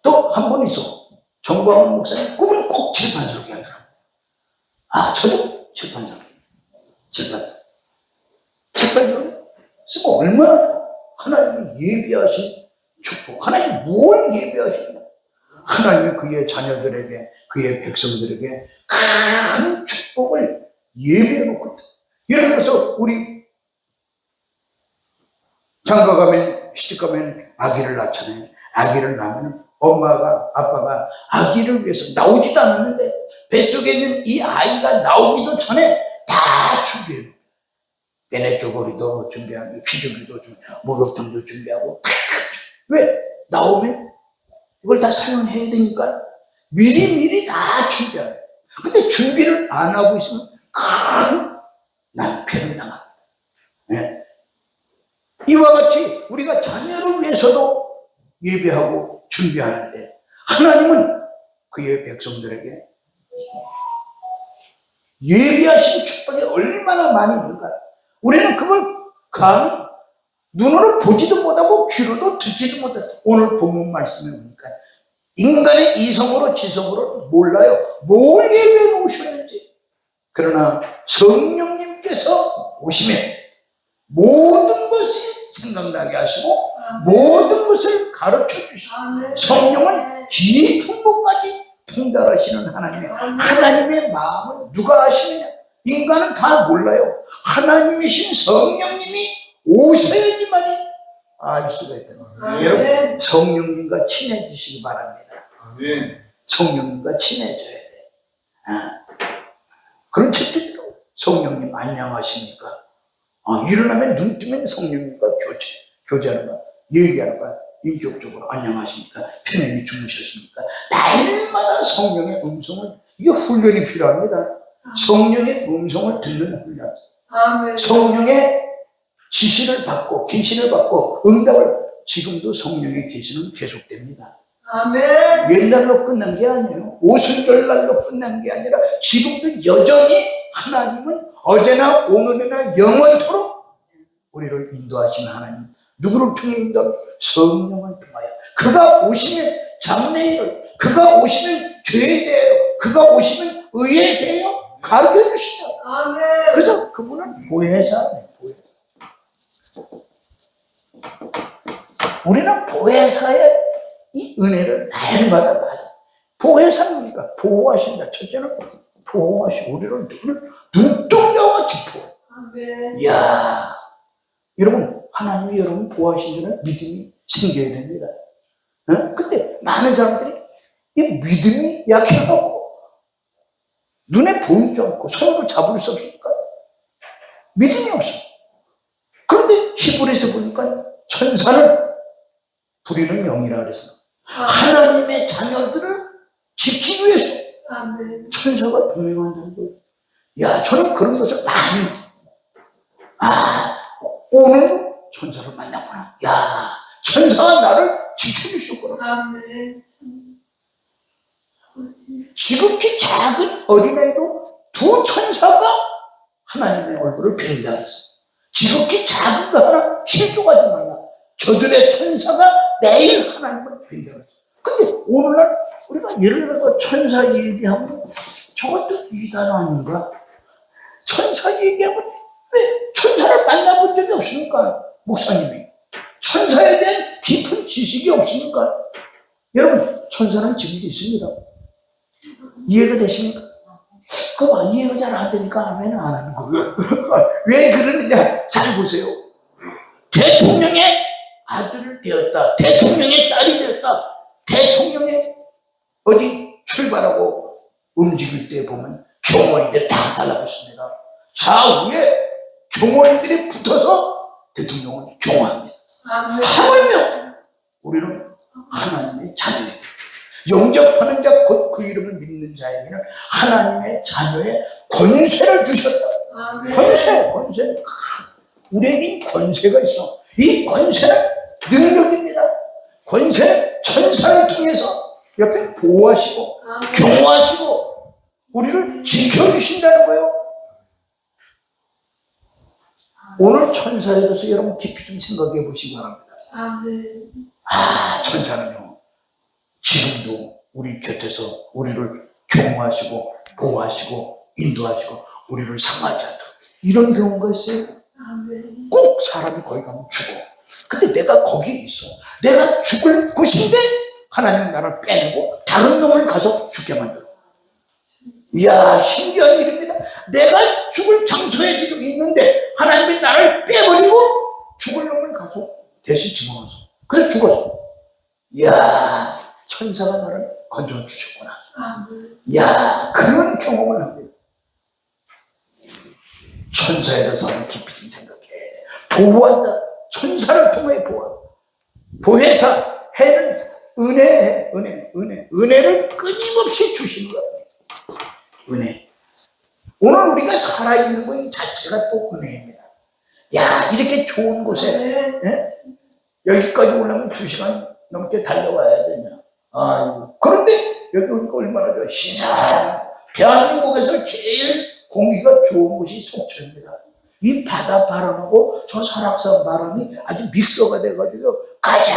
또 한 번 있어. 정광훈 목사님. 그분은 꼭 칠판 설교한 사람. 저도 칠판 설교. 칠판 설교. 쓰고 얼마나 좋아. 하나님이 예비하신 축복. 하나님이 뭘 예비하시냐? 하나님이 그의 자녀들에게, 그의 백성들에게 큰 축복을 예비해놓고 있다. 예를 들어서 우리 장가 가면, 시집 가면 아기를 낳잖아요. 아기를 낳으면 엄마가, 아빠가 아기를 위해서 나오지도 않았는데 뱃속에 있는 이 아이가 나오기도 전에 다 준비해요. 빼내 쪼고리도 준비하고, 귀저귀도 준비하고, 목욕탕도 준비하고. 왜? 나오면 이걸 다 사용해야 되니까 미리미리 다 준비해요. 근데 준비를 안 하고 있으면 큰 낭패를 당합니다. 네. 이와 같이 우리가 자녀를 위해서도 예배하고 준비하는데 하나님은 그의 백성들에게 예비하신 축복이 얼마나 많이 있는가. 우리는 그걸 감히 눈으로 보지도 못하고 귀로도 듣지도 못하고, 오늘 본문 말씀에 보니까 인간의 이성으로 지성으로 몰라요. 뭘 예배해 놓으셨는지. 그러나 성령님께서 오시면 모든 것이 생각나게 하시고 모든 것을 가르쳐 주시고, 성령은 깊은 곳까지 통달하시는 하나님의 마음을 누가 아시느냐? 인간은 다 몰라요. 하나님이신 성령님이 오셔야지만이 알 수가 있다는 거예요. 여러분, 성령님과 친해지시기 바랍니다. 성령님과 친해져야 돼. 그런 책도 있더라고요. 성령님 안녕하십니까? 일어나면 눈 뜨면 성령님과 교제하는 거야. 얘기하는 거야. 인격적으로 안녕하십니까? 편안히 주무셨습니까? 날마다 성령의 음성을, 이게 훈련이 필요합니다. 성령의 음성을 듣는 훈련. 성령의 지시를 받고 계시를 받고 응답을, 지금도 성령의 계시는 계속됩니다. 아멘. 옛날로 끝난 게 아니에요. 오순절날로 끝난 게 아니라 지금도 여전히 하나님은 어제나 오늘이나 영원토록 우리를 인도하시는 하나님. 누구를 통해 인도하고? 성령을 통하여. 그가 오시면 장래를, 그가 오시면 죄에 대하여, 그가 오시면 의에 대하여 가르쳐 주시죠. 아멘. 그래서 그분은 보혜사예요. 우리는 보혜사의 이 은혜를 날마다 받아. 보혜사입니까? 보호하신다. 첫째는 보호하시고 우리를 눈동자같이 보호. 아멘. 이야, 여러분, 하나님이 여러분 보호하신 데는 믿음이 생겨야 됩니다. 근데 많은 사람들이 이 믿음이 약해가고 눈에 보이지 않고 손으로 잡을 수 없으니까 믿음이 없어. 그런데 히브리서 보니까 천사는 부리는 영이라 그랬어. 하나님의 자녀들을 지키기 위해서 아멘. 천사가 동행한다는 거예요. 야, 저는 그런 것을 많이, 오늘도 천사를 만났구나. 야, 천사가 나를 지켜주셨구나. 아멘. 지극히 작은 어린아이도 두 천사가 하나님의 얼굴을 빈다 그랬어. 지극히 작은 거 하나 실족하지 말라. 저들의 천사가 매일 하나님을 빈다 그랬어. 근데 오늘날 우리가 예를 들어서 천사 얘기하면 저것도 이단 아닌가? 천사 얘기하면 왜 천사를 만나본 적이 없습니까? 목사님이. 천사에 대한 깊은 지식이 없습니까? 여러분, 천사는 지금도 있습니다. 이해가 되십니까? 그거 이해가 잘 안 되니까 아멘은 안 하는 거예요. 왜 그러느냐? 잘 보세요. 대통령의 아들을 되었다. 대통령의 딸이 되었다. 대통령의 어디 출발하고 움직일 때 보면 경호인들이 다 달라붙습니다. 좌우에 경호인들이 붙어서 대통령을 경호합니다. 아멘. 하물며 우리는 하나님의 자녀입니다. 영접하는 자 곧 그 이름을 믿는 자에게는 하나님의 자녀의 권세를 주셨다. 아멘. 권세. 우리에게 권세가 있어. 이 권세는 능력입니다. 권세는 천사를 통해서 옆에 보호하시고 경호하시고 우리를 지켜주신다는 거예요. 오늘 천사에 대해서 여러분 깊이 좀 생각해 보시기 바랍니다. 아멘. 천사는요, 지금도 우리 곁에서 우리를 경호하시고 보호하시고 인도하시고 우리를 상하지 않도록, 이런 경우가 있어요. 아멘. 꼭 사람이 거기 가면 죽어. 근데 내가 거기에 있어. 내가 죽을 곳인데 하나님 나를 빼내고 다른 놈을 가서 죽게 만들어. 이야, 신기한 일입니다. 내가 죽을 장소에 지금 있는데 하나님이 나를 빼버리고 죽을 놈을 가서 대신 집어넣어서, 그래서 죽었어. 이야, 천사가 나를 건져주셨구나. 아멘. 이야, 그런 경험을 합니다. 천사에 대해서 깊이 좀 생각해. 보호한다. 천사를 통해 보혜사. 해는 은혜를 끊임없이 주시는 거예요. 은혜. 오늘 우리가 살아있는 것 이 자체가 또 은혜입니다. 야, 이렇게 좋은 곳에, 아멘. 예? 여기까지 오려면 2시간 넘게 달려와야 되냐. 아이고. 그런데 여기 오니까 얼마나 좋아. 신선한. 대한민국에서 제일 공기가 좋은 곳이 속초입니다. 이 바다 바람하고 저 설악산 바람이 아주 믹서가 돼가지고 가장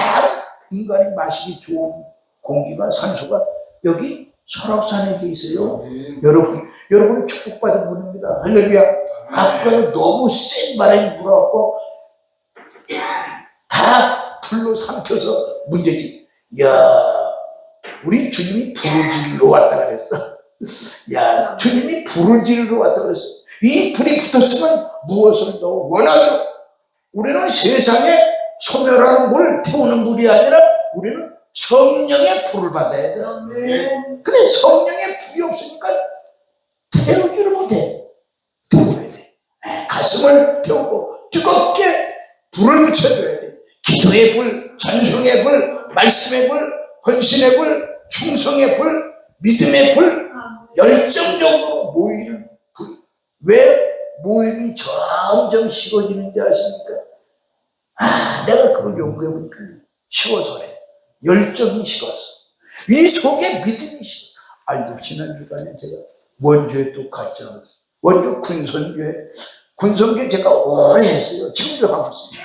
인간이 마시기 좋은 공기가, 산소가 여기 설악산에 있어요. 여러분 축복받은 분입니다. 할렐루야. 아까는 너무 센 바람이 불어갖고 다 불로 삼켜서 문제지. 야, 우리 주님이 부르짖으러 왔다 그랬어. 야, 주님이 부르짖으러 왔다 그랬어. 이 불이 붙었으면 무엇을 더 원하죠? 우리는 세상에 소멸하는 불, 태우는 불이 아니라 우리는 성령의 불을 받아야 돼. 아멘. 근데 성령의 불이 없으니까 태우지를 못해. 태워야 돼. 가슴을 태우고 뜨겁게 불을 붙여줘야 돼. 기도의 불, 전승의 불, 말씀의 불, 헌신의 불, 충성의 불, 믿음의 불, 열정적으로 모이는 불. 왜 모임이 점점 식어지는지 아십니까? 내가 그걸 연구해보니까 식어서 그래. 열정이 식었어. 이 속에 믿음이 식었어. 아이고, 지난 주간에 제가 원주에 또 갔지 않았어요. 원주 군성교회 제가 오래 했어요. 지금도 하고 있습니다.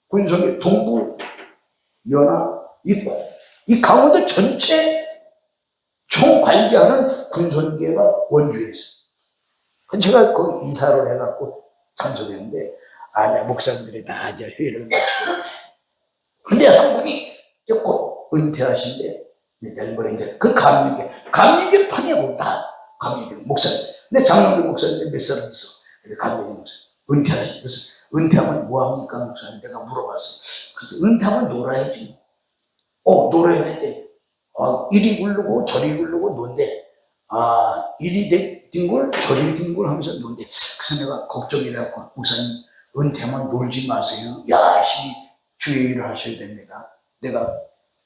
군성교회 동부 연합 이 강원도 전체 총관리하는 군성교회가 원주에 있어요. 제가 거기 이사를 해갖고 참석했는데, 내 목사님들이 다 이제 회의를 마치고. 근데 한 분이 곧 은퇴하신데, 내일 모레 이제 그 감리교 판에 온다. 감리교 목사님. 근데 장로교 목사님 몇 사람 있어. 근데 감리교 목사님. 은퇴하신. 그래서 은퇴하면 뭐합니까, 목사님? 내가 물어봤어요. 그래서 은퇴하면 놀아야지. 놀아야 돼. 이리 굴르고 저리 굴르고 논대. 이리 뒹굴 저리 뒹굴 하면서 논대. 그래서 내가 걱정이 돼갖고, 목사님, 은퇴하면 놀지 마세요. 열심히 주의 일을 하셔야 됩니다. 내가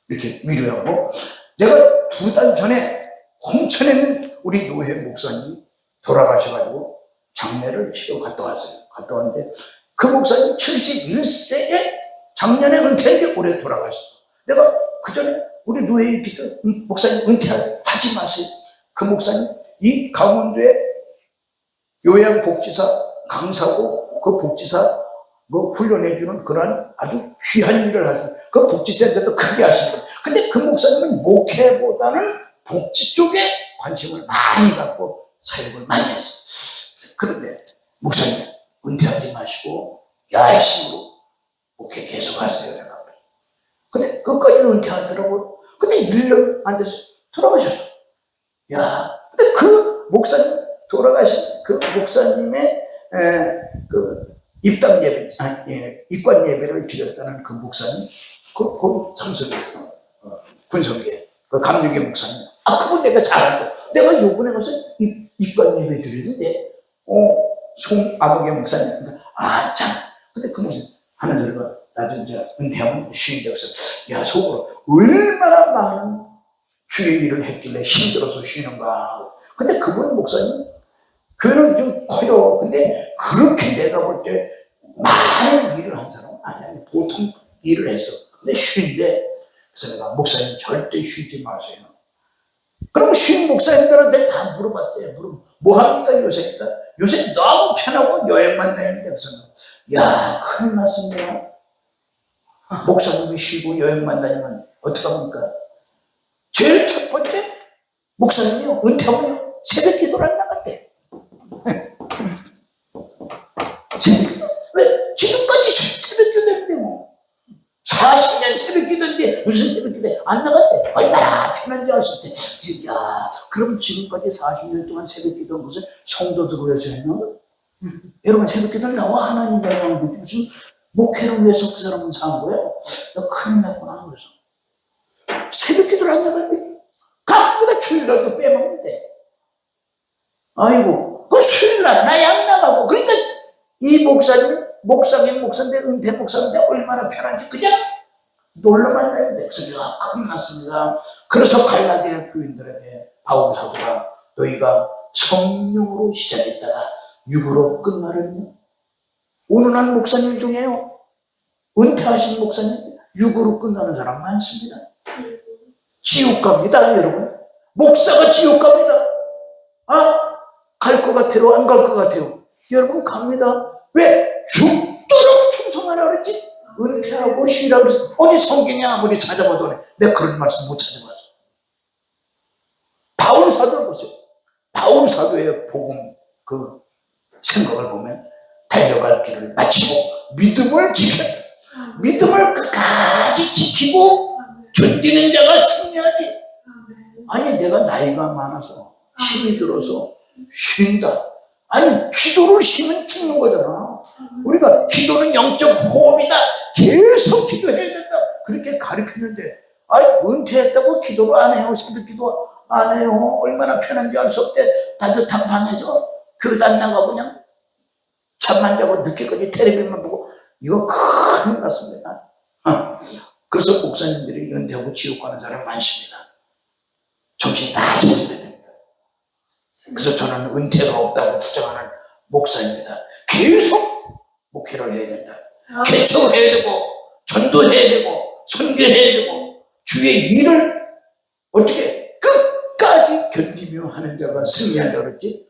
이렇게 위로하고, 내가 2달 전에 홍천에 있는 우리 노회 목사님 돌아가셔가지고 장례를 치러 갔다 왔어요. 갔다 왔는데 그 목사님 71세에 작년에 은퇴했는데 올해 돌아가셨어. 내가 그 전에 우리 노회에 목사님 은퇴하지 마세요. 그 목사님 이 강원도에 요양복지사 강사고, 그 복지사 훈련해주는 그런 아주 귀한 일을 하시는, 그 복지센터도 크게 하시는. 근데 그 목사님은 목회보다는 복지 쪽에 관심을 많이 갖고 사역을 많이 했어요. 그런데 목사님 은퇴하지 마시고 열심히 목회 계속하세요. 내가. 근데 끝까지 은퇴하더라고. 근데 1년 안 돼서 돌아가셨어. 야, 근데 그 목사님 돌아가신 그 목사님의 그 입당 예배, 입관 예배를 드렸다는 그 목사님, 거기 참석했어. 군성계, 그 감리교 목사님. 그분 내가 잘 알고. 내가 요번에 가서 입관 예배 드렸는데, 송아무개 목사님. 참. 근데 그 목사님, 하나님과 나도 이제 은퇴하면 쉬는데, 그래서, 야, 속으로 얼마나 많은 주의 일을 했길래 힘들어서 쉬는가. 근데 그분 목사님, 교회는 좀 커요. 근데 그렇게 내가 볼 때 많은 일을 한 사람은 아니야. 보통 일을 했어. 근데 쉰데, 그래서 내가 목사님 절대 쉬지 마세요. 그럼 쉰 목사님들한테 다 물어봤대. 뭐 합니까 요새? 요새 너무 편하고 여행만 다니는데, 그래서 야, 큰일 났습니다. 목사님이 쉬고 여행만 다니면 어떡합니까? 제일 첫 번째 목사님이요, 은퇴하면요 새벽 기도를 안 나갔대. 왜? 지금까지 새벽 기도했는데 뭐 40년 새벽 기도인데 무슨 새벽 기도해? 안 나갔대. 얼마나 편한지 아실 때. 야, 그럼 지금까지 40년 동안 새벽 기도 무슨 성도들을 위해서 했나? 여러분, 새벽 기도는 나와 하나님 닮은 거지. 무슨 목회를 위해서 그 사람은 산 거야? 너 큰일 났구나. 그래서 새벽 기도를 안 나갔대. 가끔가다 주일날도 빼먹는데. 아이고, 그 수요일날 나 양 나가고. 그러니까 이 목사님 목사인데, 은퇴 목사인데 얼마나 편한지 그냥 놀러만 다니는데. 그래서 내가 큰일 났습니다. 그래서 갈라디아 교인들에게 바울 사도가 너희가 성령으로 시작했다가 육으로 끝나거든요. 오늘 날 목사님 중에요, 은퇴하신 목사님 육으로 끝나는 사람 많습니다. 지옥 갑니다, 여러분. 목사가 지옥 갑니다. 갈 것 같아요? 안 갈 것 같아요? 여러분, 갑니다. 왜? 죽도록 충성하라 그랬지? 은퇴하고 쉬라 그랬지? 어디 성경에 아무리 찾아봐도 내가 그런 말씀 못 찾아봤어. 바울 사도를 보세요. 바울 사도의 복음 그 생각을 보면 달려갈 길을 마치고 믿음을 지켜, 믿음을 끝까지 지키고 견디는 자가 승리하지. 아니, 내가 나이가 많아서 힘이 들어서 쉰다. 아니, 기도를 쉬면 죽는 거잖아. 우리가 기도는 영적 호흡이다. 계속 기도해야 된다. 그렇게 가르쳤는데, 은퇴했다고 기도를 안 해요. 새벽 기도 안 해요. 얼마나 편한지 알 수 없대. 따뜻한 방에서 교회도 안 나가고 그냥 잠만 자고 늦게까지 텔레비만 보고. 이거 큰일 났습니다. 그래서 목사님들이 은퇴하고 지옥 가는 사람 많습니다. 정신 다 차려야 됩니다. 그래서 저는 은퇴가 없다고 주장하는 목사입니다. 계속 목회를 해야 된다. 개척해야 되고, 전도해야 되고, 선교해야 되고, 주의 일을 어떻게 끝까지 견디며 하는 자가 승리한다 그랬지?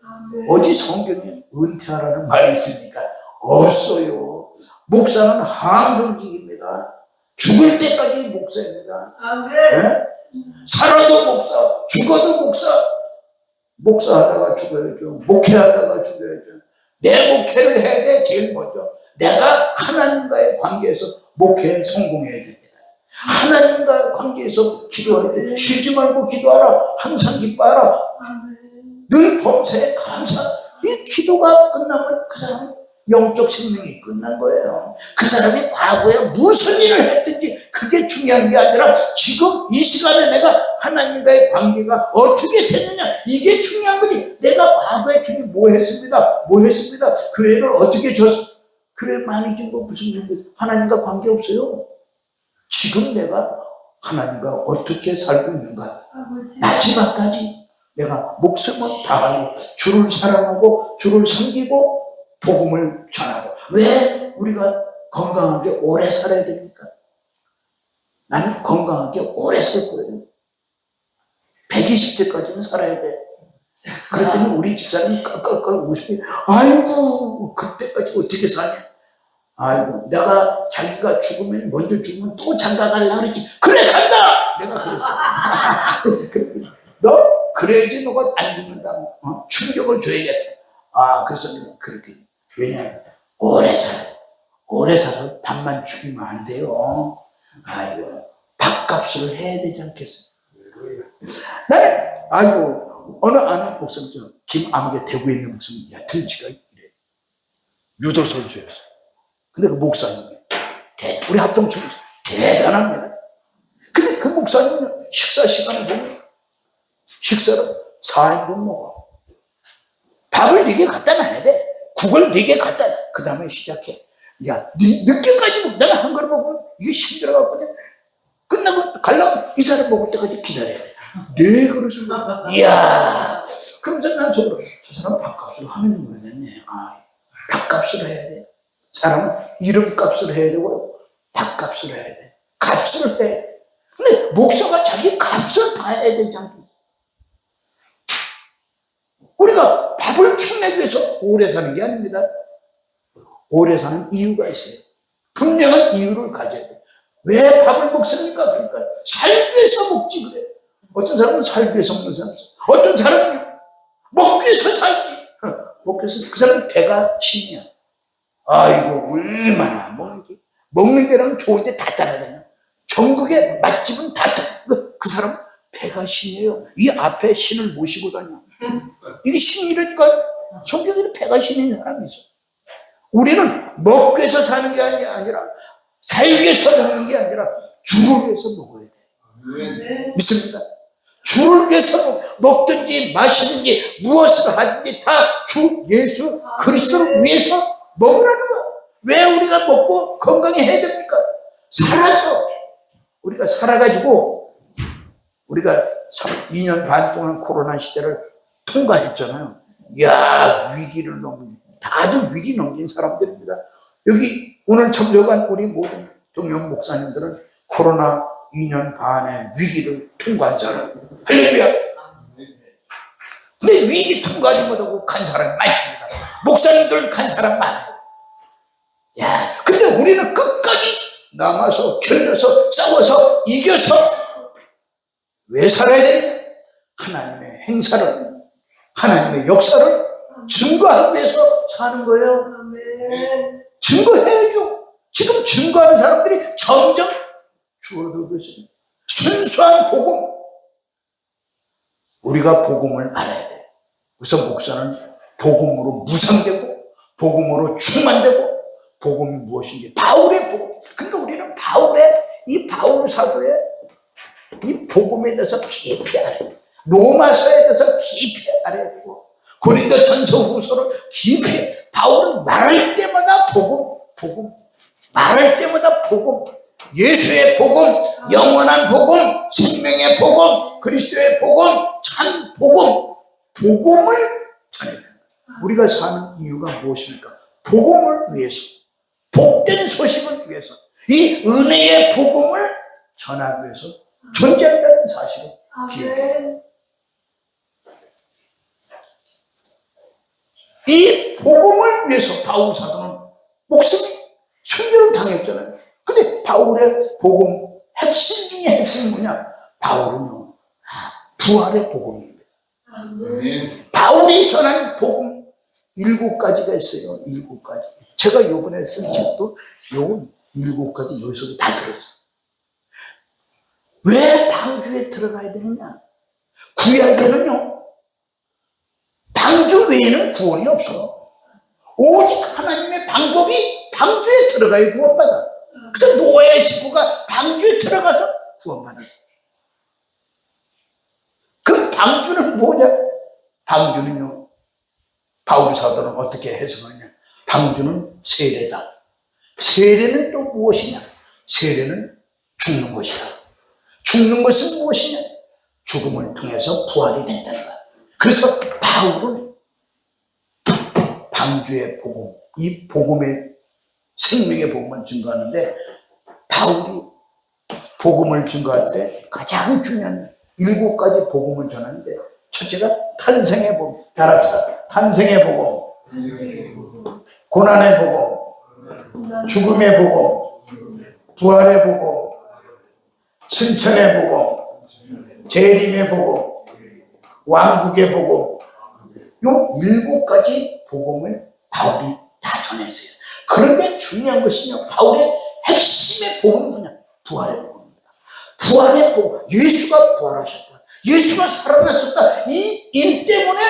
어디 성경에 은퇴하라는 말이 있습니까? 없어요. 목사는 한국인입니다. 죽을 때까지 목사입니다. 네? 살아도 목사, 죽어도 목사. 목사하다가 죽어야죠. 목회하다가 죽어야죠. 내 목회를 해야 돼. 제일 먼저 내가 하나님과의 관계에서 목회에 성공해야 됩니다. 하나님과의 관계에서 기도해야 돼. 쉬지 말고 기도하라. 항상 기뻐하라. 늘 범사에 감사. 이 기도가 끝나면 그 사람은 영적 생명이 끝난 거예요. 그 사람이 과거에 무슨 일을 했든지 그게 중요한 게 아니라 지금 이 시간에 내가 하나님과의 관계가 어떻게 됐느냐, 이게 중요한 거지. 내가 과거에 주님 뭐 했습니다. 교회를 어떻게 줬어. 그래, 많이 준 거 무슨 일인데 하나님과 관계 없어요. 지금 내가 하나님과 어떻게 살고 있는가. 마지막까지 내가 목숨을 다하여 주를 사랑하고 주를 섬기고 복음을 전하고. 왜 우리가 건강하게 오래 살아야 됩니까? 나는 건강하게 오래 살 거예요. 120세까지는 살아야 돼. 그랬더니 우리 집사람이 깔깔깔 웃으며, 아이고, 그때까지 어떻게 사냐? 아이고, 내가 자기가 죽으면, 먼저 죽으면 또 장가 갈라 그랬지. 그래, 간다! 내가 그랬어. 너, 그래야지 너가 안 죽는다. 충격을 줘야겠다. 그래서 내가 그렇게. 왜냐하면 오래 살아 밥만 죽이면 안 돼요. 밥값을 해야 되지 않겠어요? 나는 어느 아는 목사님, 김암흑에 대구에 있는 목사님, 들지가 이래. 유도선수였어요. 근데 그 목사님이 우리 합동청 대단합니다. 근데 그 목사님은 식사 시간에 보면 식사를 4인분 먹어. 밥을 4개 갖다 놔야 돼. 국을 4개 갖다, 그 다음에 시작해. 야, 늦게까지 내가 한 그릇 먹으면 이게 힘들어갖고 그냥 끝나고 가려면 이 사람 먹을 때까지 기다려야 돼. 4그릇을 먹어. 이야. 그러면서 난 속으로, 저 사람은 밥값을 하면 모르겠네. 밥값을 해야 돼. 사람은 이름값을 해야 되고, 밥값을 해야 돼. 값을 해야 돼. 근데 목사가 자기 값을 다 해야 되지 않겠어? 우리가 밥을 축내기 위해서 오래 사는 게 아닙니다. 오래 사는 이유가 있어요. 분명한 이유를 가져야 돼요. 왜 밥을 먹습니까? 그러니까 살기 위해서 먹지 그래. 어떤 사람은 살기 위해서 먹는 사람 있어. 어떤 사람은 먹기 위해서 살지. 먹기 위해서 그 사람은 배가 신이야. 아이고, 얼마나 먹는지. 먹는 데는 좋은데 다 따라다녀. 전국에 맛집은 다 그 사람은 배가 신이에요. 이 앞에 신을 모시고 다녀. 이게 신이라니까. 성경에는 배가 신인 사람이 있어. 우리는 먹기 위해서 사는 게 아니라 살기 위해서 사는 게 아니라 주를 위해서 먹어야 돼. 믿습니다. 주를 위해서 먹든지 마시든지 무엇을 하든지 다 주 예수 그리스도를 위해서 먹으라는 거야. 왜 우리가 먹고 건강해야 됩니까? 살아서 우리가 살아가지고 우리가 2년 반 동안 코로나 시대를 통과했잖아요. 이야, 위기를 넘긴, 다들 위기 넘긴 사람들입니다. 여기 오늘 참석한 우리 모든 동영 목사님들은 코로나 2년 반의 위기를 통과한 사람. 할렐루야. 근데 위기 통과하지 못하고 간 사람이 많습니다. 목사님들 간 사람 많아요. 야, 근데 우리는 끝까지 남아서 견뎌서 싸워서 이겨서 왜 살아야 되느냐? 하나님의 행사를, 하나님의 역사를 증거하기 위해서 사는 거예요. 아멘. 증거해야죠. 지금 증거하는 사람들이 점점 줄어들고 있어요. 순수한 복음. 우리가 복음을 알아야 돼요. 그래서 목사는 복음으로 무장되고, 복음으로 충만되고, 복음이 무엇인지, 바울의 복음. 그러니까 우리는 이 바울 사도의 이 복음에 대해서 깊이 알아야 돼요. 로마서에 대해서 깊이 알아야 되고, 고린도 전서 후서를 깊이, 바울은 말할 때마다 복음, 말할 때마다 복음, 예수의 복음, 영원한 복음, 생명의 복음, 그리스도의 복음, 참 복음, 복음을 전해야 된다. 우리가 사는 이유가 무엇입니까? 복음을 위해서, 복된 소식을 위해서, 이 은혜의 복음을 전하기 위해서 존재한다는 사실을 기억해야 돼요. 아멘. 이 복음을 위해서 바울 사도는 목숨이 순교를 당했잖아요. 근데 바울의 복음 핵심 중에 핵심이 뭐냐? 바울은요, 부활의 복음입니다. 아멘. 바울이 전한 복음 7가지가 있어요. 7가지. 제가 요번에 쓴 책도 요 7가지 요소를 다 들었어요. 왜 방주에 들어가야 되느냐? 구약에는요, 방주 외에는 구원이 없어. 오직 하나님의 방법이 방주에 들어가야 구원받아. 그래서 노아의 식구가 방주에 들어가서 구원받았어. 그 방주는 뭐냐? 방주는요, 바울 사도는 어떻게 해석하냐? 방주는 세례다. 세례는 또 무엇이냐? 세례는 죽는 것이다. 죽는 것은 무엇이냐? 죽음을 통해서 부활이 된다는 거야. 그래서 바울은 방주의 복음, 이 복음의 생명의 복음을 증거하는데, 바울이 복음을 증거할 때 가장 중요한 7가지 복음을 전하는데, 첫째가 탄생의 복음. 따라합시다. 탄생의 복음, 고난의 복음, 죽음의 복음, 부활의 복음, 승천의 복음, 재림의 복음, 왕국의 복음. 요 7가지 복음을 바울이 다 전했어요. 그런데 중요한 것은요, 바울의 핵심의 복음은 뭐냐? 부활의 복음입니다. 부활의 복음. 예수가 부활하셨다. 예수가 살아나셨다. 이 일 때문에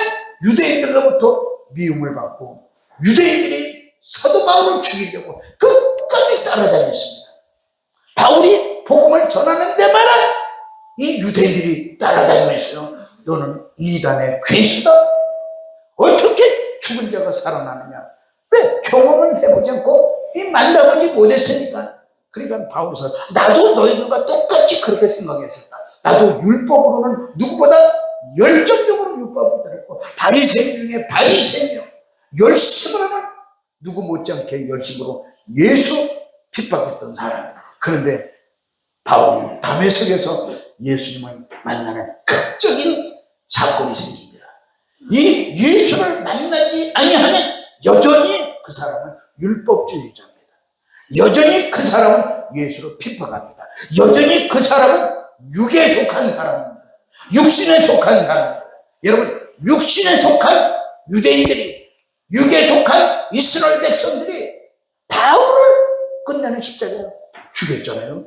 유대인들로부터 미움을 받고, 유대인들이 사도 바울을 죽이려고 끝까지 따라다녔습니다. 바울이 복음을 전하는 데마다 이 유대인들이 따라다니면서요, 너는 이단의 괴수다. 어떻게 죽은 자가 살아나느냐? 왜 경험은 해보지 않고 만나보지 못했으니까. 그러니까 바울 사도, 나도 너희들과 똑같이 그렇게 생각했었다. 나도 율법으로는 누구보다 열정적으로 율법을 따랐고, 바리새인 중에 바리새인이요, 열심으로는 누구 못지않게 열심으로 예수 핍박했던 사람. 그런데 바울이 다메섹에서 예수님을 만나는 극적인 사건이 생깁니다. 이 예수를 만나지 아니하면 여전히 그 사람은 율법주의자입니다. 여전히 그 사람은 예수를 핍박합니다. 여전히 그 사람은 육에 속한 사람입니다. 육신에 속한 사람입니다. 여러분, 육신에 속한 유대인들이, 육에 속한 이스라엘 백성들이 바울을 끝내는 십자가에 죽였잖아요.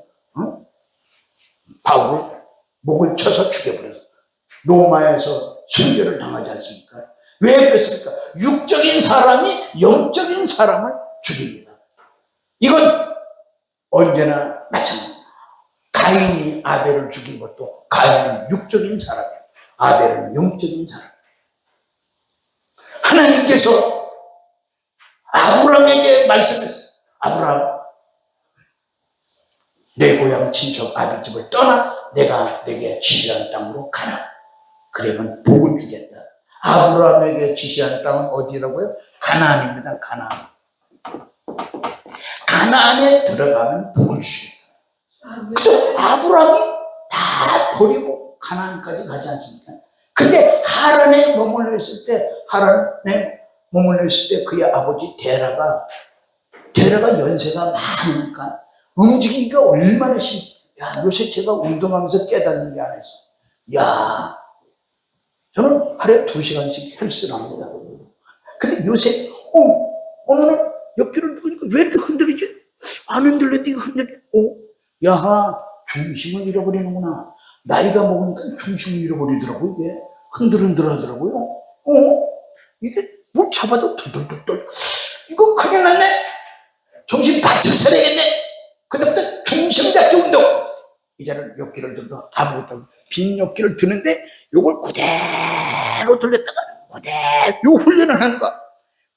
바울을 목을 쳐서 죽여버렸어요. 로마에서 순교를 당하지 않습니까? 왜 그랬습니까? 육적인 사람이 영적인 사람을 죽입니다. 이건 언제나 마찬가지입니다. 가인이 아벨을 죽인 것도, 가인은 육적인 사람이에요. 아벨은 영적인 사람이에요. 하나님께서 아브라함에게 말씀했어요. 아브라함, 내 고향 친척 아비집을 떠나 내가 내게 지시한 땅으로 가라. 그러면 복을 주겠다. 아브라함에게 지시한 땅은 어디라고요? 가나안입니다. 가나안. 가나안에 들어가면 복을 주겠다. 그래서 아브라함이 다 버리고 가나안까지 가지 않습니까? 근데 하란에 머물러 있을 때, 그의 아버지 데라가 연세가 많으니까 움직이기가 얼마나 야, 요새 제가 운동하면서 깨닫는 게 하나 있어. 야, 저는 하루에 2시간씩 헬스를 합니다. 근데 요새, 어느 날 옆길을 누르니까 왜 이렇게 흔들리지? 안 흔들렸는데 이거 야, 중심을 잃어버리는구나. 나이가 먹으니까 중심을 잃어버리더라고요, 이게. 흔들흔들 하더라고요. 이게 뭘 잡아도 덜덜덜덜. 이거 큰일 났네? 정신 바짝 차려야겠네? 그다음부터 중심 잡기 운동. 이제는 옆길을 들어도 아무것도 없고, 빈 옆길을 드는데, 요걸 그대로 돌렸다가, 그대로 훈련을 하는 거야.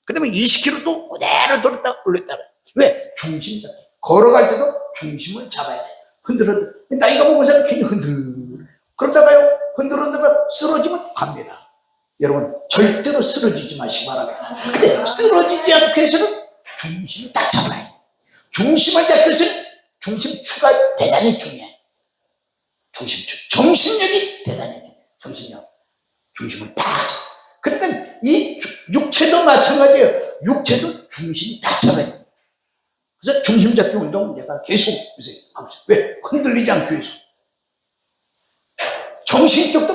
그 다음에 20km 또 그대로 돌렸다가 올렸다가. 왜? 중심 잡기. 걸어갈 때도 중심을 잡아야 돼. 흔들흔들. 나이가 먹으면 괜히 흔들. 그러다가요, 흔들흔들면 쓰러지면 갑니다. 여러분, 절대로 쓰러지지 마시기 바랍니다. 근데 쓰러지지 않기 위해서는 중심을 딱 잡아야 돼. 중심을 잡기 위해서는 중심추가 대단히 중요해. 중심추. 정신력이 대단히 중요해. 정신력. 중심을 딱 잡아. 그러니까 이 육체도 마찬가지예요. 육체도 중심이 딱 잡아야 돼. 그래서 중심 잡기 운동 내가 계속 요새 하고 있어요. 왜? 흔들리지 않기 위해서. 정신적도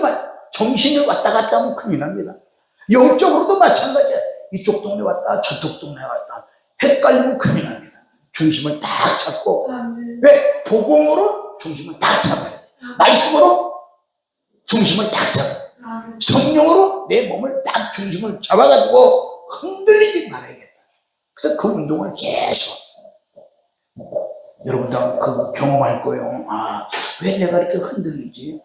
정신을 왔다 갔다 하면 큰일 납니다. 영적으로도 마찬가지야. 이쪽 동네 왔다 저쪽 동네 왔다 헷갈리면 큰일 납니다. 중심을 딱 잡고. 왜? 복음으로 중심을 딱 잡아야 돼. 말씀으로 중심을 딱 잡아. 성령으로 내 몸을 딱 중심을 잡아가지고 흔들리지 말아야겠다. 그래서 그 운동을 계속. 여러분도 그거 경험할 거예요. 왜 내가 이렇게 흔들리지?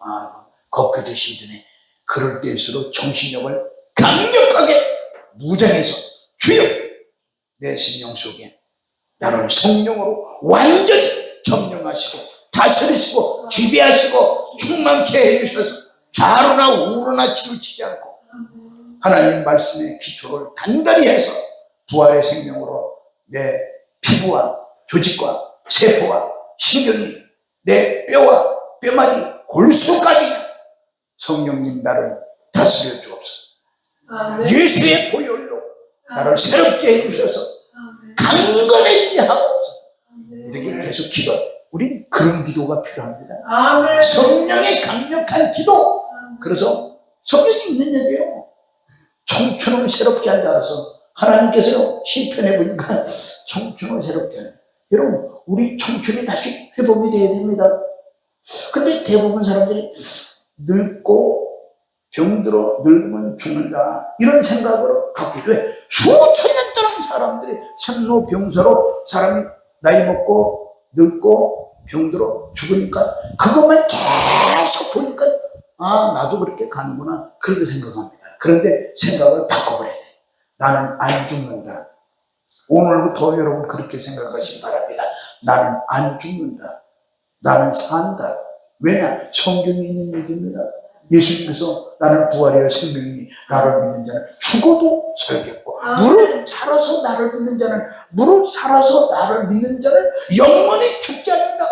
걷기도 힘드네. 그럴 때일수록 정신력을 강력하게 무장해서 주여 내 생명 속에 나를 성령으로 완전히 점령하시고 다스리시고 지배하시고 충만케 해주셔서 좌로나 우로나 치우치지 않고 하나님 말씀의 기초를 단단히 해서 부활의 생명으로 내 피부와 조직과 세포와 신경이 내 뼈와 뼈마디 골수까지 성령님 나를 다스려 주옵소서. 예수의 보혈로 나를 새롭게 해주셔서 강건해지게 하옵소서. 이렇게 계속 기도. 우린 그런 기도가 필요합니다. 성령의 강력한 기도. 그래서 성경이 있는 얘기예요. 청춘을 새롭게 한다 그래서 하나님께서 시편에 보니까 청춘을 새롭게 한다. 여러분, 우리 청춘이 다시 회복이 돼야 됩니다. 근데 대부분 사람들이 늙고 병들어 늙으면 죽는다 이런 생각으로 갖고 왜? 수천 년 동안 사람들이 생로병사로 사람이 나이 먹고 늙고 병들어 죽으니까 그것만 계속 보니까 나도 그렇게 가는구나 그렇게 생각합니다. 그런데 생각을 바꿔버려야 돼. 나는 안 죽는다. 오늘부터 여러분 그렇게 생각하시기 바랍니다. 나는 안 죽는다. 나는 산다. 왜냐? 성경에 있는 얘기입니다. 예수님께서 나는 부활이여 생명이니 나를 믿는 자는 죽어도 살겠고 무릇 살아서 나를 믿는 자는 영원히 죽지 않는다.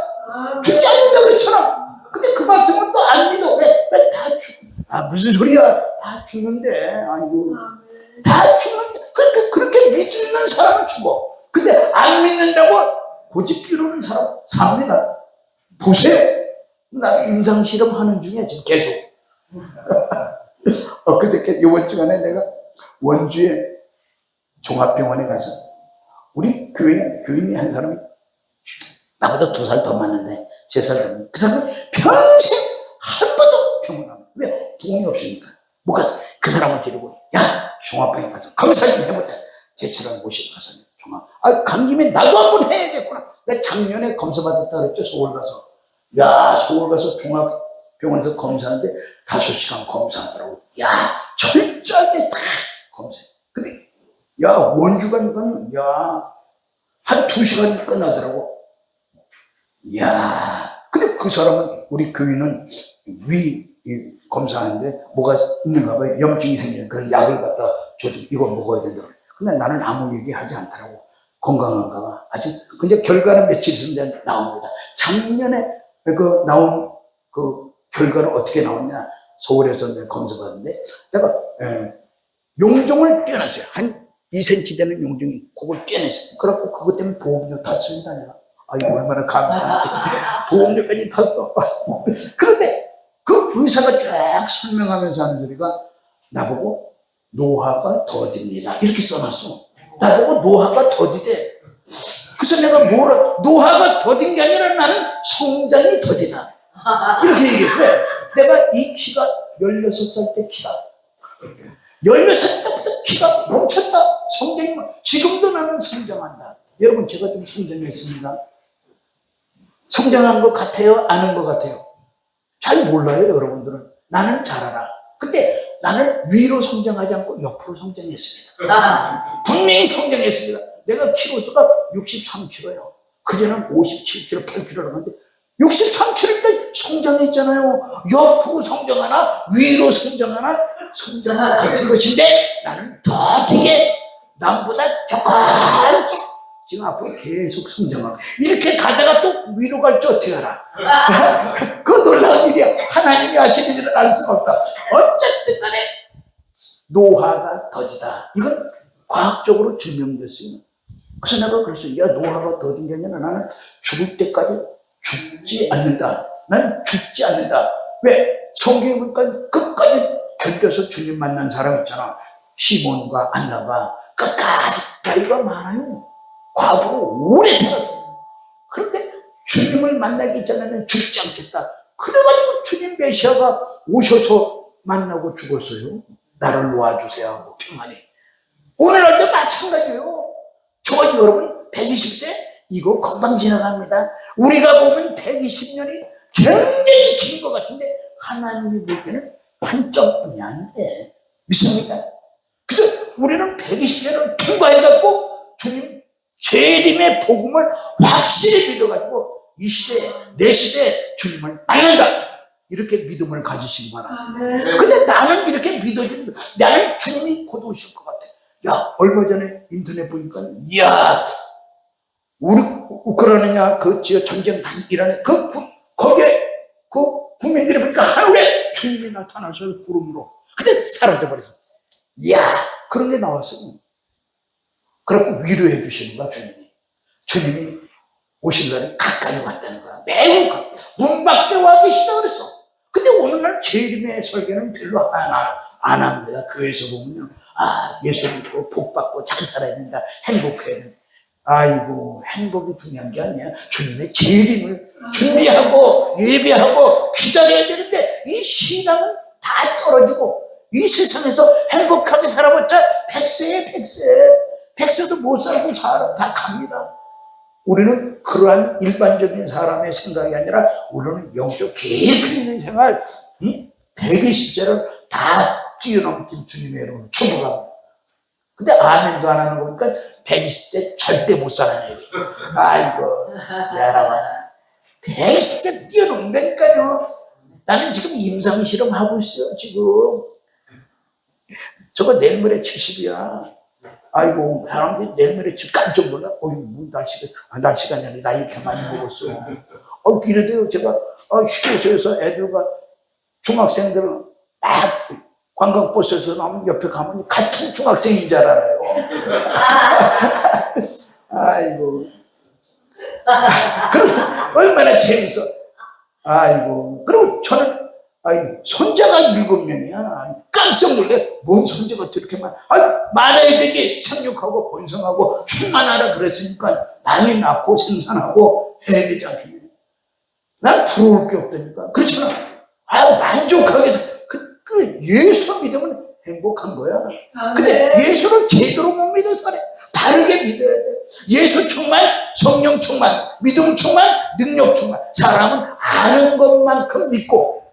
죽지 않는다 그렇잖아. 근데 그 말씀은 또 안 믿어. 왜 다 죽? 무슨 소리야? 다 죽는데. 아이고. 다 죽는데. 그렇게 믿는 사람은 죽어. 근데 안 믿는다고 고집 피우는 사람 삽니다. 보세요. 나 임상실험 하는 중에 지금 계속. 그저께 이번 주간에 내가 원주에 종합병원에 가서 우리 교인이 한 사람이 나보다 2살 더 많은데 3살 더 많은데 그 사람은 평생 한 번도 병원 안 가. 왜? 돈이 없으니까 못 가서 그 사람을 데리고 종합병원 가서 검사 좀 해보자. 제 차를 모시고 가서 간 김에 나도 한번 해야겠구나. 내가 작년에 검사 받았다 그랬죠. 서울 가서. 서울 가서 종합병원에서 검사하는데 5시간 검사하더라고. 철저하게 다 검사해. 근데 원주 가니까 한 2시간이 끝나더라고. 근데 그 사람은 우리 교인은 위 이 검사하는데 뭐가 있는가 봐요. 염증이 생기는 그런 약을 갖다 줘도 이거 먹어야 된다. 근데 나는 아무 얘기 하지 않더라고. 건강한가 봐. 아직, 근데 결과는 며칠 있으면 나옵니다. 작년에 그 나온 그 결과는 어떻게 나왔냐. 서울에서 내가 검사받는데 내가 용종을 떼어놨어요. 한 2cm 되는 용종이 그걸 떼어냈어요. 그래갖고 그것 때문에 보험료 탔습니다. 내가. 아이고, 얼마나 감사한데. 보험료까지 탔어. 그런데 그 의사가 쫙 설명하면서 하는 소리가 나보고 노화가 더딥니다. 이렇게 써놨어. 나보고 노화가 더디대. 그래서 내가 노화가 더딘 게 아니라 나는 성장이 더디다. 이렇게 얘기해. 왜? 내가 이 키가 16살 때 키다. 16살 때부터 키가 멈췄다. 성장이, 지금도 나는 성장한다. 여러분, 제가 좀 성장했습니다. 성장한 것 같아요? 아는 것 같아요? 잘 몰라요, 여러분들은. 나는 잘 알아. 근데 나는 위로 성장하지 않고 옆으로 성장했습니다. 분명히 성장했습니다. 내가 키로수가 63kg예요. 그전에는 57kg, 8kg라고 하는데 63kg니까 성장했잖아요. 옆으로 성장하나 위로 성장하나 성장은 같은 것인데 나는 더디게 남보다 조금 지금 앞으로 계속 성장하고 이렇게 가다가 또 위로 갈지 어떻게 알아? 그 놀라운 일이야. 하나님이 하시는 일을 알 수가 없다. 어쨌든 간에 노화가 더디다. 이건 과학적으로 증명됐어요. 그래서 내가 그랬어요. 야, 노화가 더딘 게 아니라 나는 죽을 때까지 죽지 않는다. 난 죽지 않는다. 왜? 성경에 보니까 끝까지 견뎌서 주님 만난 사람 있잖아. 시몬과 안나가 끝까지 나이가 많아요. 과부로 오래 살았어요. 그런데 주님을 만나기 전에는 죽지 않겠다. 그래가지고 주님 메시아가 오셔서 만나고 죽었어요. 나를 놓아주세요 하고 평안히. 오늘날도 마찬가지예요. 저 여러분 120세? 이거 금방 지나갑니다. 우리가 보면 120년이 굉장히 긴 것 같은데 하나님이 볼 때는 반점뿐이 안 돼. 믿습니까? 그래서 우리는 120년을 통과해갖고 주님 재림의 복음을 확실히 믿어가지고 이 시대에 내 시대에 주님을 만난다. 이렇게 믿음을 가지시기 바랍니다. 근데 나는 이렇게 믿어지는 나는 주님이 곧 오실 것 같아. 야, 얼마 전에 인터넷 보니까 이야 우리 우크라이나 그 전쟁 난 이란에 거기에 그 국민들이 보니까 하늘에 주님이 나타나셔서 구름으로 근데 사라져버렸어. 이야, 그런 게 나왔어요. 그래갖고 위로해 주시는 거야, 주님이. 주님이 오실 날이 가까이 왔다는 거야. 매우 가까이. 문 밖에 와 계시다 그랬어. 근데 오늘날 재림의 설교는 별로 안 합니다. 교회에서 보면요. 아, 예수 믿고 복 받고 잘 살아야 된다. 행복해야 된다. 아이고, 행복이 중요한 게 아니야. 주님의 재림을 준비하고 예배하고 기다려야 되는데 이 신앙은 다 떨어지고 이 세상에서 행복하게 살아봤자 100세에 100세도 못 살고 다 갑니다. 우리는 그러한 일반적인 사람의 생각이 아니라 우리는 영적 깊이 있는 생활 120세를 다 뛰어넘긴 주님의 이름으로 축복합니다. 근데 아멘도 안 하는 거 보니까 120세 절대 못 살아내요. 아이고 여러분 120세 뛰어넘는다니까요. 나는 지금 임상실험 하고 있어요. 지금 저거 내일 모레 70이야. 아이고 사람들이 내일 모레 집 깜짝 놀라. 어이 날씨가 아니라 나 이렇게 많이 먹었어. 이래도 제가 휴게소에서 애들과 중학생들을 막 관광버스에서 나오면 옆에 가면 같은 중학생인 줄 알아요. 아이고. 그럼 얼마나 재밌어. 아이고. 그리고 저는 손자가 7명이야. 깜짝 놀래. 뭔 손자가 이렇게 많아야 되지. 생육하고 번성하고 충만하라 그랬으니까 많이 낳고 생산하고 해야 되지 않겠냐. 난 부러울 게 없다니까. 그렇잖아. 만족하게 해서 그 예수 믿으면 행복한 거야. 근데 예수를 제대로 못 믿어서 그래. 바르게 믿어야 돼. 예수 충만, 성령 충만, 믿음 충만, 능력 충만. 사람은 아는 것만큼 믿고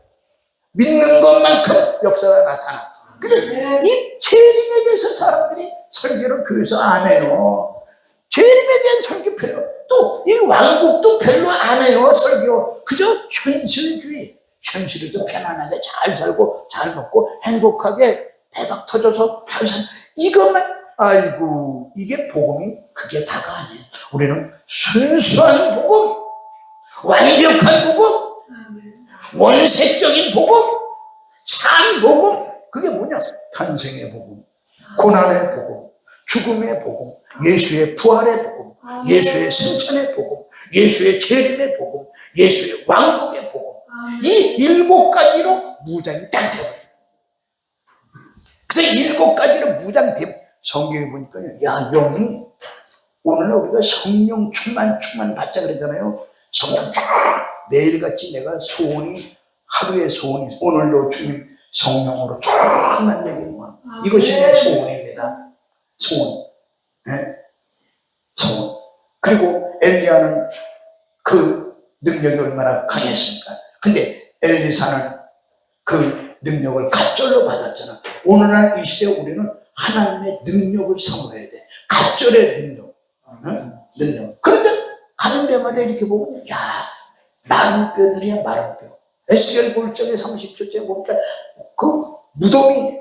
믿는 것만큼 역사가 나타나. 근데 이 재림에 대해서 사람들이 설교를 교회에서 안 해요. 재림에 대한 설교 별로. 또 이 왕국도 별로 안 해요. 설교. 그저 현실주의. 현실에서 편안하게 잘 살고 잘 먹고 행복하게 대박 터져서 잘 살. 이것만 아이고 이게 복음이 그게 다가 아니에요. 우리는 순수한 복음, 완벽한 복음, 원색적인 복음, 참 복음. 그게 뭐냐? 탄생의 복음, 고난의 복음, 죽음의 복음, 예수의 부활의 복음, 예수의 승천의 복음, 예수의 재림의 복음, 예수의 왕국의 복음. 이 7가지로 무장이 딱 돼요. 그래서 7가지로 무장되면 성경에 보니까요, 야, 영이 오늘 우리가 성령 충만 받자 그러잖아요. 성령 쫙 매일같이 내가 소원이 하루의 소원이 오늘도 주님 성령으로 충만 되기만 이것이 내 소원입니다. 소원. 네? 소원. 그리고 엘리야는 그 능력이 얼마나 강했습니까? 근데 엘리사는 그 능력을 갑절로 받았잖아. 오늘날 이 시대에 우리는 하나님의 능력을 사모해야 돼. 갑절의 능력. 능력. 그런데 가는 데마다 이렇게 보면, 야, 마른 뼈들이야, 마른 뼈. 에스겔 골정에 30초째 보니까 그 무덤이,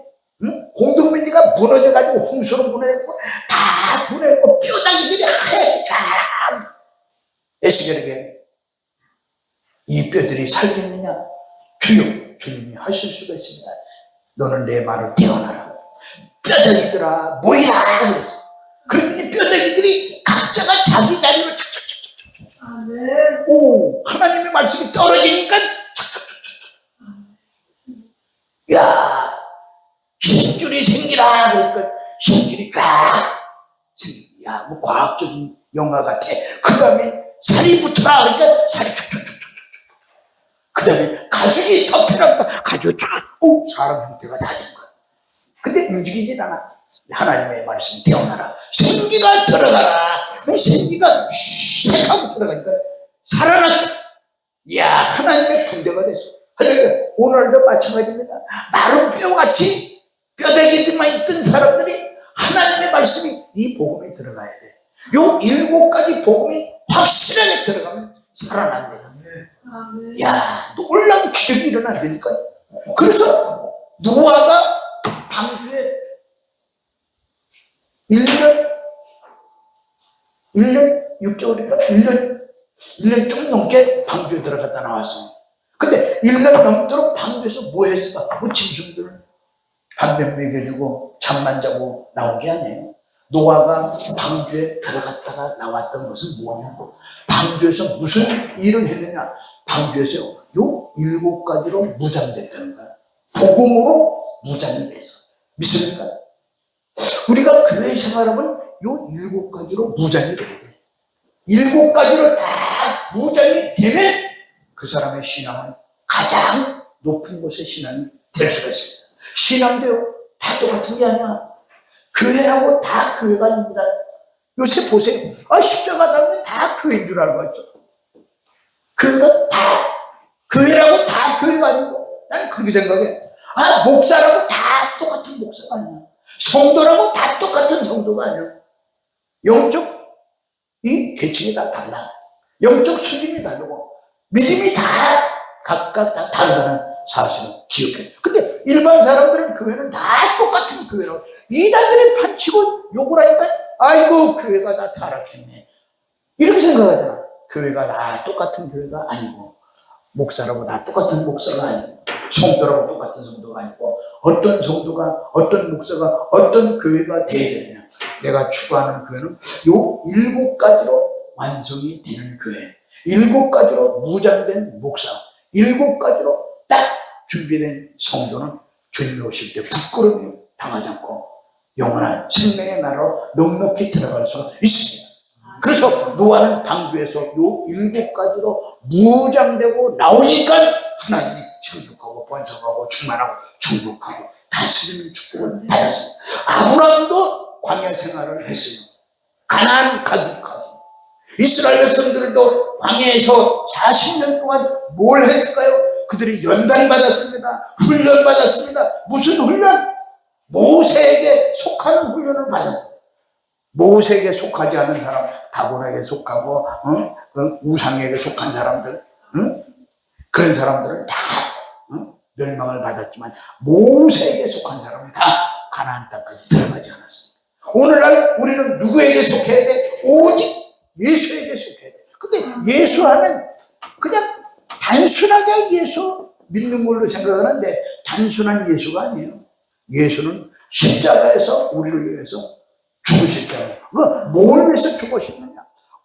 공동면이가 무너져가지고 홍수로 무너졌고, 다 무너졌고, 뼈다귀들이 하얗게 다. 에스겔에게 이 뼈들이 살겠느냐? 주여, 주님이 하실 수가 있습니다. 너는 내 말을 태어나라. 뼈다귀들아, 모이라. 그랬어. 그랬더니 뼈다귀들이 각자가 자기 자리로 착착착착착. 오, 하나님의 말씀이 떨어지니까 착착착착. 야, 힘줄이 생기라. 그러니까 힘줄이 꽉 생긴다. 야, 뭐 과학적인 영화 같아. 그 다음에 살이 붙어라. 그러니까 살이 축축축축축. 그 다음에 가죽이 덮여놨다. 가죽이 쫙, 오, 사람 형태가 다 된 거야. 근데 움직이질 않아. 하나님의 말씀 태어나라. 생기가 들어가라. 생기가 슉 하고 들어가니까 살아났어. 이야, 하나님의 군대가 됐어. 할렐루야. 오늘도 마찬가지입니다. 마른 뼈같이 뼈대기들만 있던 사람들이 하나님의 말씀이 이 복음에 들어가야 돼. 요 7가지 복음이 확실하게 들어가면 살아납니다. 야, 놀라운 기적이 일어난다니까요. 그래서 노아가 방주에 1년 6개월인가? 1년 좀 넘게 방주에 들어갔다 나왔습니다. 근데 1년 넘도록 방주에서 뭐 했을까? 뭐 짐승들은 반병 먹여주고 잠만 자고 나온 게 아니에요. 노아가 방주에 들어갔다가 나왔던 것은 뭐냐? 방주에서 무슨 일을 했느냐? 방주에서 요 7가지로 무장됐다는 거야. 복음으로 무장이 돼서. 믿습니까? 우리가 교회 생활하면 요 7가지로 무장이 돼야 돼. 7가지로 다 무장이 되면 그 사람의 신앙은 가장 높은 곳의 신앙이 될 수가 있습니다. 신앙도요, 다 똑같은 게 아니야. 교회라고 다 교회가 아닙니다. 요새 보세요. 십자가 달면 다 교회인 줄 알고 있어. 교회가 다, 교회라고 다 교회가 아니고, 난 그렇게 생각해. 목사라고 다 똑같은 목사가 아니야. 성도라고 다 똑같은 성도가 아니야. 영적, 이 계층이 다 달라. 영적 수준이 다르고, 믿음이 다 각각 다 다르다는 사실을 기억해. 근데 일반 사람들은 교회는 다 똑같은 교회라고. 이단들이 판치고 욕을 하니까, 아이고, 교회가 다 타락했네. 이렇게 생각하잖아. 교회가 다 똑같은 교회가 아니고, 목사라고 다 똑같은 목사가 아니고, 성도라고 똑같은 성도가 아니고, 어떤 성도가, 어떤 목사가, 어떤 교회가 돼야 되느냐. 내가 추구하는 교회는 요 7가지로 완성이 되는 교회. 7가지로 무장된 목사. 7가지로 딱 준비된 성도는 주님이 오실 때 부끄러움이 당하지 않고 영원한 생명의 나라로 넉넉히 들어갈 수가 있습니다. 그래서 노아는 방주에서 요 7가지로 무장되고 나오니까 하나님이 천국하고 번성하고 충만하고 충족하고 다스리는 축복을 받았습니다. 아브라함도 광야 생활을 했습니다. 가나안 가기까지. 이스라엘 백성들도 광야에서 40년 동안 뭘 했을까요? 그들이 연단 받았습니다. 훈련 받았습니다. 무슨 훈련? 모세에게 속하는 훈련을 받았어요. 모세에게 속하지 않은 사람, 다곤에게 속하고, 우상에게 속한 사람들, 그런 사람들은 다 멸망을 받았지만 모세에게 속한 사람은 다 가나안 땅까지 들어가지 않았습니다. 오늘날 우리는 누구에게 속해야 돼? 오직 예수에게 속해야 돼. 근데 예수 하면 그냥 단순하게 예수 믿는 걸로 생각하는데 단순한 예수가 아니에요. 예수는 십자가에서 우리를 위해서 죽으셨잖아요. 뭘 위해서 죽으셨느냐?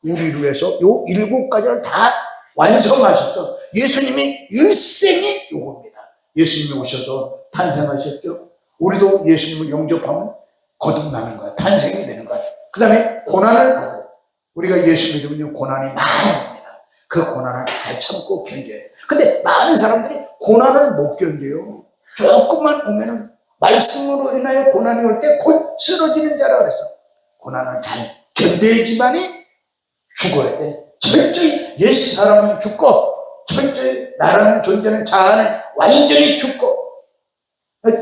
우리를 위해서 요 7가지를 다 완성하셨죠. 예수님이 일생이 요겁니다. 예수님이 오셔서 탄생하셨죠. 우리도 예수님을 영접하면 거듭나는 거야. 탄생이 되는 거야. 그 다음에 고난을 받아요. 우리가 예수 믿으면 고난이 많이 옵니다. 그 고난을 잘 참고 견뎌야 돼요. 근데 많은 사람들이 고난을 못 견뎌요. 조금만 오면은 말씀으로 인하여 고난이 올 때 곧 쓰러지는 자라 그래서 고난을 잘 견뎌야지만이 죽어야 돼. 철저히 옛 사람은 죽고 철저히 나라는 존재는 자아는 완전히 죽고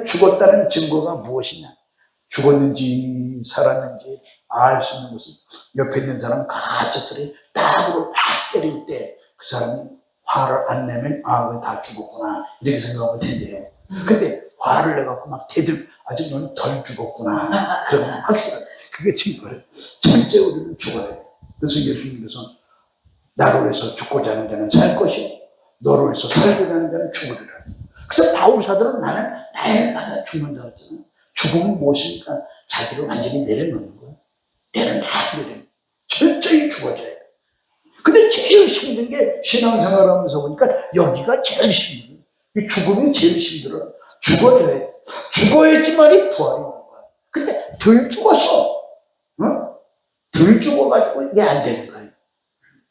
죽었다는 증거가 무엇이냐? 죽었는지 살았는지 알 수 있는 것은 옆에 있는 사람 갑작스레 따구로 확 때릴 때 그 사람이 화를 안 내면 그건 다 죽었구나 이렇게 생각하면 된대요. 근데 화를 내갖고 막 대들 아직 넌 덜 죽었구나 그러면 확실하게 그게 증거예요. 철저히 우리는 죽어야 돼. 그래서 예수님께서 나로 위해서 죽고자 하는 자는 살 것이고 너로 위해서 살고자 하는 자는 죽으리라. 그래서 바울 사도는 나는 날마다 죽는다 했잖아요. 죽음은 무엇입니까? 자기를 완전히 내려놓는 거예요. 내려놔. 철저히 죽어줘야 돼. 근데 제일 힘든 게 신앙생활 하면서 보니까 여기가 제일 힘들어요. 이 죽음이 제일 힘들어요. 죽어줘야 돼. 죽어야지만이 부활이 오는 거야. 근데 덜 죽었어. 덜 죽어가지고 이게 안 되는 거예요.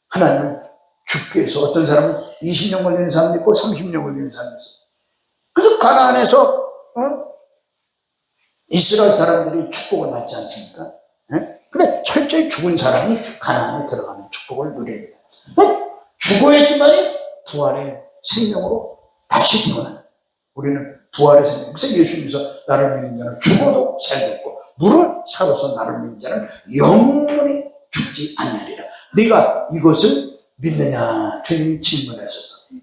하나님은 죽기 위해서 어떤 사람은 20년 걸리는 사람도 있고 30년 걸리는 사람도 있어. 그래서 가나안에서 이스라엘 사람들이 축복을 받지 않습니까? 근데 철저히 죽은 사람이 가나안에 들어가는 축복을 누립니다. 죽어야지만이 부활의 생명으로 다시 태어나는. 우리는 부활의 생명. 그래서 예수님께서 나를 믿는 자는 죽어도 살겠고 물을 사고서 나를 믿는 자는 영원히 죽지 아니하리라. 네가 이것을 믿느냐? 주님이 질문하셨어.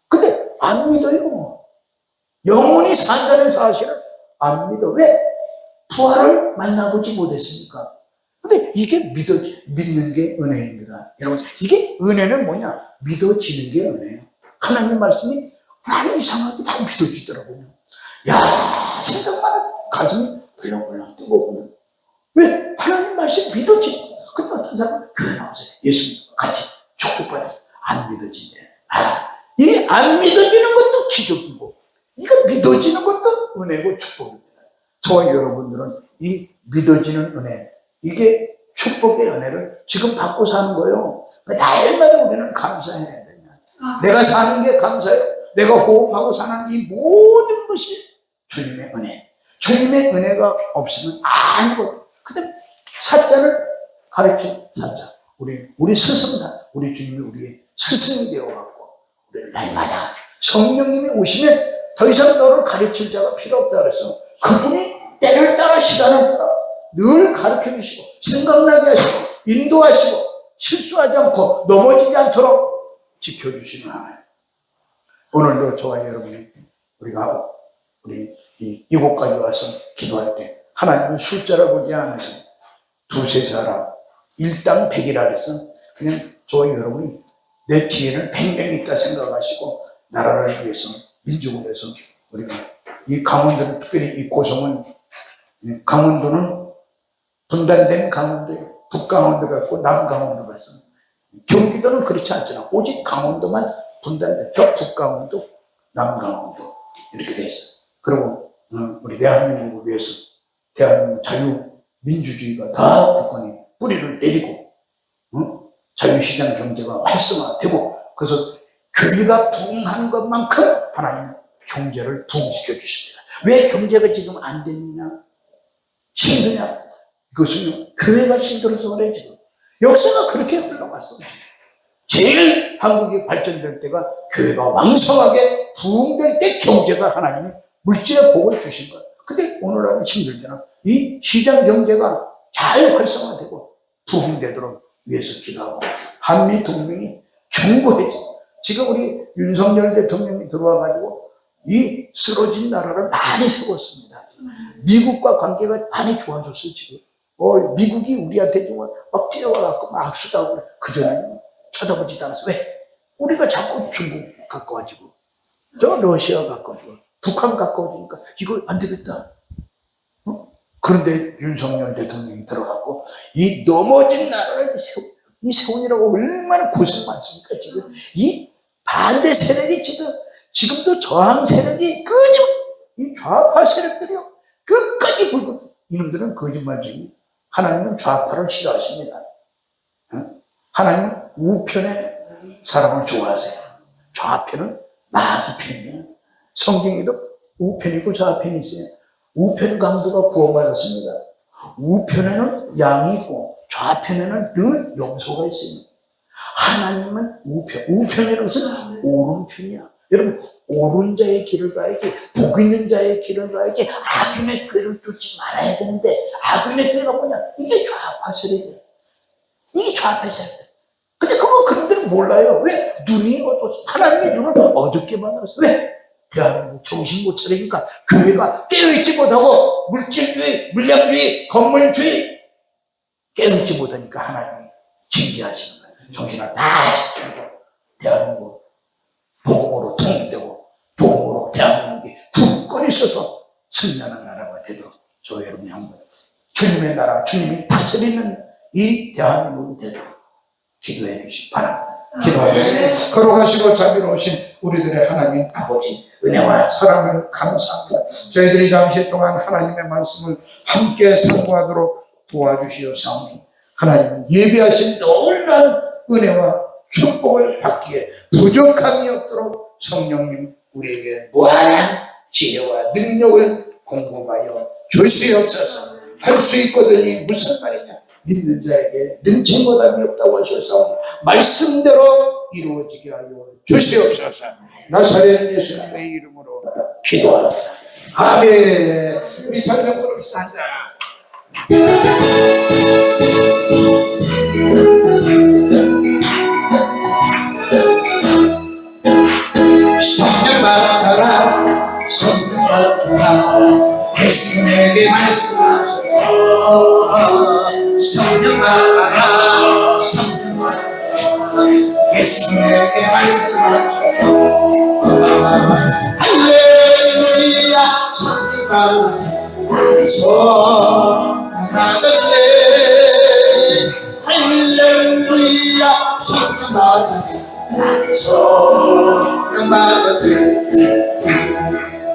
근데 안 믿어요. 영원히 산다는 사실을 안 믿어. 왜? 부활을 만나보지 못했으니까. 근데 이게 믿는 게 은혜입니다. 여러분, 이게 은혜는 뭐냐? 믿어지는 게 은혜예요. 하나님 말씀이 나는 이상하게 다 믿어지더라고요. 야, 생각만 해도 가슴이 벌렁벌렁 뜨거워요. 왜? 하나님 말씀 믿어지. 근데 어떤 사람은 교회 나와서 예수님 같이 축복받아. 안 믿어지네. 이 안 믿어지는 것도 기적이고, 이거 믿어지는 것도 은혜고 축복입니다. 저와 여러분들은 이 믿어지는 은혜, 이게 축복의 은혜를 지금 받고 사는 거예요. 날마다 우리는 감사해야 되냐. 내가 사는 게 감사해요. 내가 호흡하고 사는 이 모든 것이 주님의 은혜. 주님의 은혜가 없으면 아무것도. 근데 사자를 가르친 사자. 우리 스승다. 우리 주님이 우리의 스승이 되어갖고, 우리를 날마다 성령님이 오시면 더 이상 너를 가르칠 자가 필요 없다 그래서 그분이 때를 따라 시간을 따라 늘 가르쳐 주시고 생각나게 하시고 인도하시고 실수하지 않고 넘어지지 않도록 지켜주시는 하나님. 오늘도 저와 여러분이 우리 이곳까지 와서 기도할 때 하나님은 숫자를 보지 않으시고 두세 사람 일당 100이라 그래서 그냥 저와 여러분이 내 뒤에는 100명이 있다 생각하시고 나라를 위해서 민족을 위해서 우리가 이 강원도는 특별히 이 고성은 강원도는 분단된 강원도예요. 북강원도가 있고 남강원도가 있어. 경기도는 그렇지 않잖아. 오직 강원도만 분단된 저 북강원도, 남강원도 이렇게 돼 있어요. 그리고 우리 대한민국을 위해서 대한민국 자유민주주의가 다 북한에 뿌리를 내리고 자유시장 경제가 활성화되고 그래서 교회가 부흥하는 것만큼 하나님은 경제를 부흥시켜 주십니다. 왜 경제가 지금 안 됐느냐? 힘드냐? 이것은 교회가 힘들어서 그래 지금. 역사가 그렇게 흘러갔어. 제일 한국이 발전될 때가 교회가 왕성하게 부흥될 때 경제가 하나님이 물질의 복을 주신 거예요. 근데 오늘날은 힘들잖아. 이 시장 경제가 잘 활성화되고 부흥되도록 위해서 기도하고 한미 동맹이 견고해져. 지금 우리 윤석열 대통령이 들어와가지고 이 쓰러진 나라를 많이 세웠습니다. 미국과 관계가 많이 좋아졌어요, 지금. 미국이 우리한테 정말 막 뛰어와갖고 막 악수도 하고, 그전에는 쳐다보지도 않았어. 왜? 우리가 자꾸 중국 가까워지고, 저 러시아 가까워지고, 북한 가까워지니까 이거 안 되겠다. 그런데 윤석열 대통령이 들어가고, 이 넘어진 나라를 세우느라고 얼마나 고생 많습니까, 지금. 이 반대 세력이 지금도 저항 세력이 이 좌파 세력들이요. 끝까지 불고, 이놈들은 거짓말쟁이. 하나님은 좌파를 싫어하십니다. 하나님은 우편의 사람을 좋아하세요. 좌편은 마귀 편이에요. 성경에도 우편이고 좌편이 있어요. 우편 강도가 구원받았습니다. 우편에는 양이 있고 좌편에는 늘 염소가 있어요. 하나님은 우편이라는 것은 오른편이야. 여러분, 옳은 자의 길을 가야지, 복 있는 자의 길을 가야지, 악인의 꾀를 쫓지 말아야 되는데, 악인의 꾀가 뭐냐? 이게 좌파 세력이에요. 이게 좌파 세력. 근데 그분들은 몰라요. 왜? 눈이 어두워서, 하나님의 눈을 어둡게 만들었어. 왜? 대한민국 정신 못 차리니까 교회가 깨어있지 못하고, 물질주의, 물량주의, 건물주의, 깨어있지 못하니까 하나님이 징계하시는 거예요. 정신을 다 차리고, 대한민국 복음으로 통일되고 복음으로 대한민국이 굳건히 서서 승리하는 나라가 되도록 저 여러분이 한번 주님의 나라, 주님이 다스리는 이 대한민국이 되도록 기도해 주시기 바랍니다. 기도하겠습니다. 걸어가시고 자비로우신 우리들의 하나님 아버지, 은혜와 사랑을 감사합니다. 저희들이 잠시 동안 하나님의 말씀을 함께 상고하도록 도와주시옵사오니 하나님 예비하신 놀라운 은혜와 축복을 받기에 부족함이 없도록 성령님 우리에게 무한한 지혜와 능력을 공급하여 주시옵소서. 할 수 있거든이 무슨 말이냐? 믿는 자에게 능치보담이 없다고 하셔서 말씀대로 이루어지게 하여 주시옵소서. 나사렛 예수님의 이름으로 기도합니다. 아멘. 우리 찬양 부릅시다. 성령 받아라, 성령 받아라, 예수님에게 말씀하소서. 성령 받아라, 성령 받아라, 예수님에게 말씀하소서. 할렐루야, 성령 받아라, 성령 받아라, 할렐루야, 성령 받아라, 성령 받아라.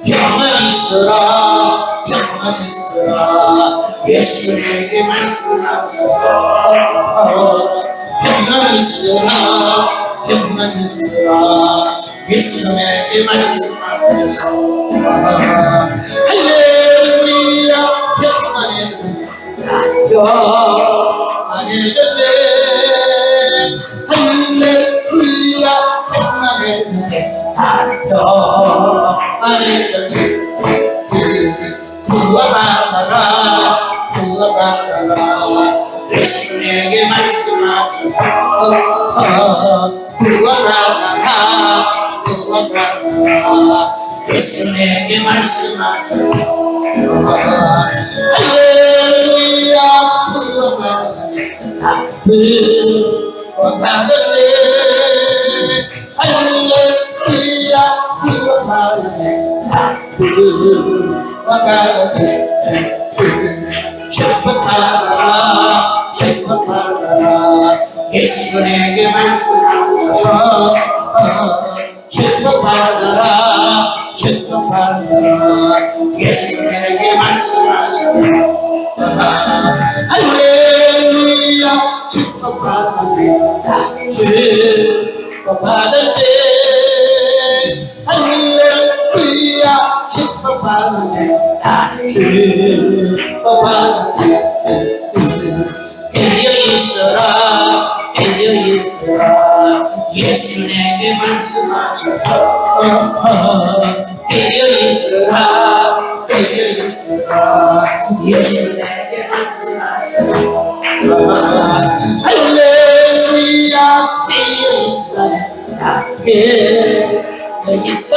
평안 있어라, 평안 있어라, 예수에게 말씀하소서. 평안 있어라, 평안 있어라, 예수에게 말씀하소서. 할렐루야, 평안해졌네, 평안해졌네, 할렐루야, 평안해졌네, 평안해졌네. 구원받아라, 구원받아라, 예수에게 말씀하소서. 구원받아라, 구원받아라, 예수에게 말씀하소서. 할렐루야, 구원받아라, 구원받아라, 할렐루야, 구원받아라, 구원받아라. 축복받아라, 축복받아라, 예수에게 말씀하소서. 축복받아라, 축복받아라, 예수에게 말씀하소서. 할렐루야, 축복받아라, 축복받아라, 할렐루야, 축복받아라, 축복받아라. 깨어있어라, 깨어있어라, 예수에게 말씀하소서. 깨어있어라, 깨어있어라, 예수에게 말씀하소서. 할렐루야, 깨어있다, 깨어있다,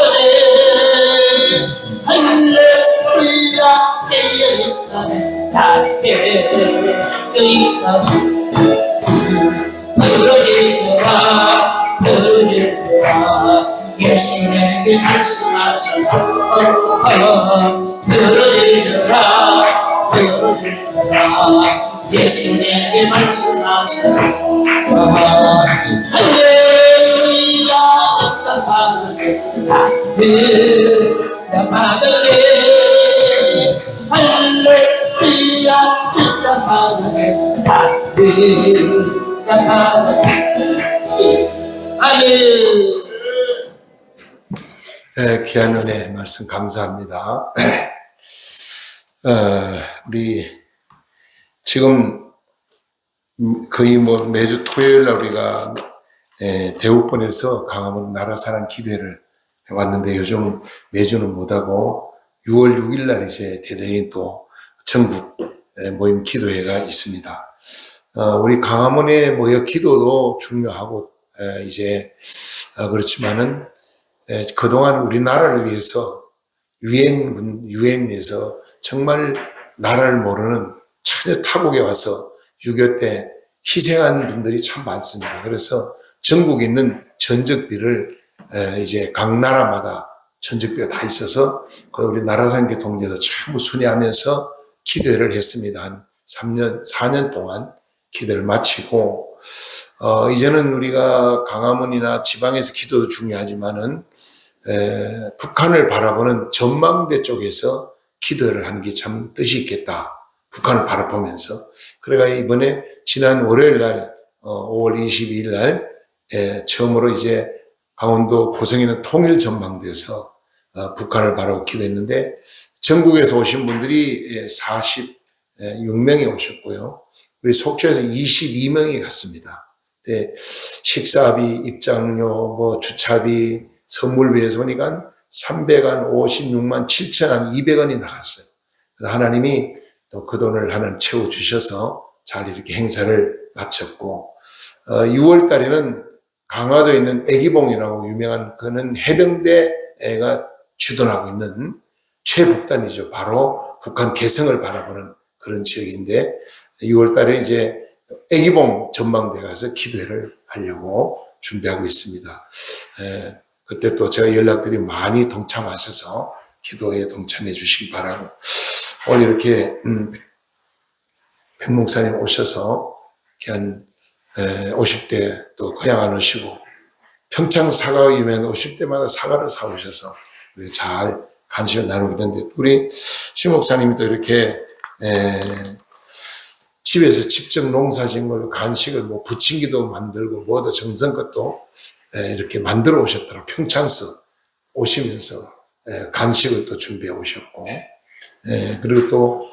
다 깨어있다 늘어지더라 늘어지더라 예수에게 말씀하셔서 늘어지더라 늘어지더라 예수에게 말씀하셔서 할렐루야 나 받을게 나 받을게 할렐루야 나 받을게 나 받을게 아멘. 귀한 은혜 말씀 감사합니다. 우리 지금 거의 뭐 매주 토요일 날 우리가 대우번에서 강화문 나라사랑 기도회를 해왔는데 요즘 매주는 못하고 6월 6일 날 이제 대대인 또 전국 모임 기도회가 있습니다. 우리 강화문의 모여 기도도 중요하고 이제 그렇지만은 그동안 우리나라를 위해서 유엔에서 정말 나라를 모르는 전혀 타국에 와서 6.25 때 희생한 분들이 참 많습니다. 그래서 전국에 있는 전적비를 이제 각 나라마다 전적비가 다 있어서 우리 나라상계 동지에서 전부 순회하면서 기도회를 했습니다. 한 4년 동안 기도를 마치고 이제는 우리가 강화문이나 지방에서 기도도 중요하지만은 북한을 바라보는 전망대 쪽에서 기도를 하는 게 참 뜻이 있겠다. 북한을 바라보면서. 그래가 이번에 지난 월요일 날 5월 22일 날 처음으로 이제 강원도 고성에는 통일 전망대에서 북한을 바라보고 기도했는데 전국에서 오신 분들이 46명이 오셨고요. 우리 속초에서 22명이 갔습니다. 식사비, 입장료, 뭐 주차비, 선물비에서 보니까 356만 7,200원이 나갔어요. 하나님이 또 그 돈을 하나님 채워주셔서 잘 이렇게 행사를 마쳤고, 6월 달에는 강화도에 있는 애기봉이라고 유명한 그는 해병대가 주둔하고 있는 최북단이죠. 바로 북한 개성을 바라보는 그런 지역인데 6월 달에 이제 애기봉 전망대 가서 기도회를 하려고 준비하고 있습니다. 그때 또 제가 연락드리면 많이 동참하셔서 기도에 동참해 주시기 바라고, 오늘 이렇게 백 목사님 오셔서 한 오실 때 또 그냥 안 오시고 평창 사과 유면 오실 때마다 사과를 사오셔서 우리 잘 간식을 나누고 있는데, 우리 시 목사님이 또 이렇게 집에서 직접 농사진 걸로 간식을 뭐 부침기도 만들고 뭐도 정성껏 또 이렇게 만들어 오셨더라고요. 평창서 오시면서 간식을 또 준비해 오셨고, 그리고 또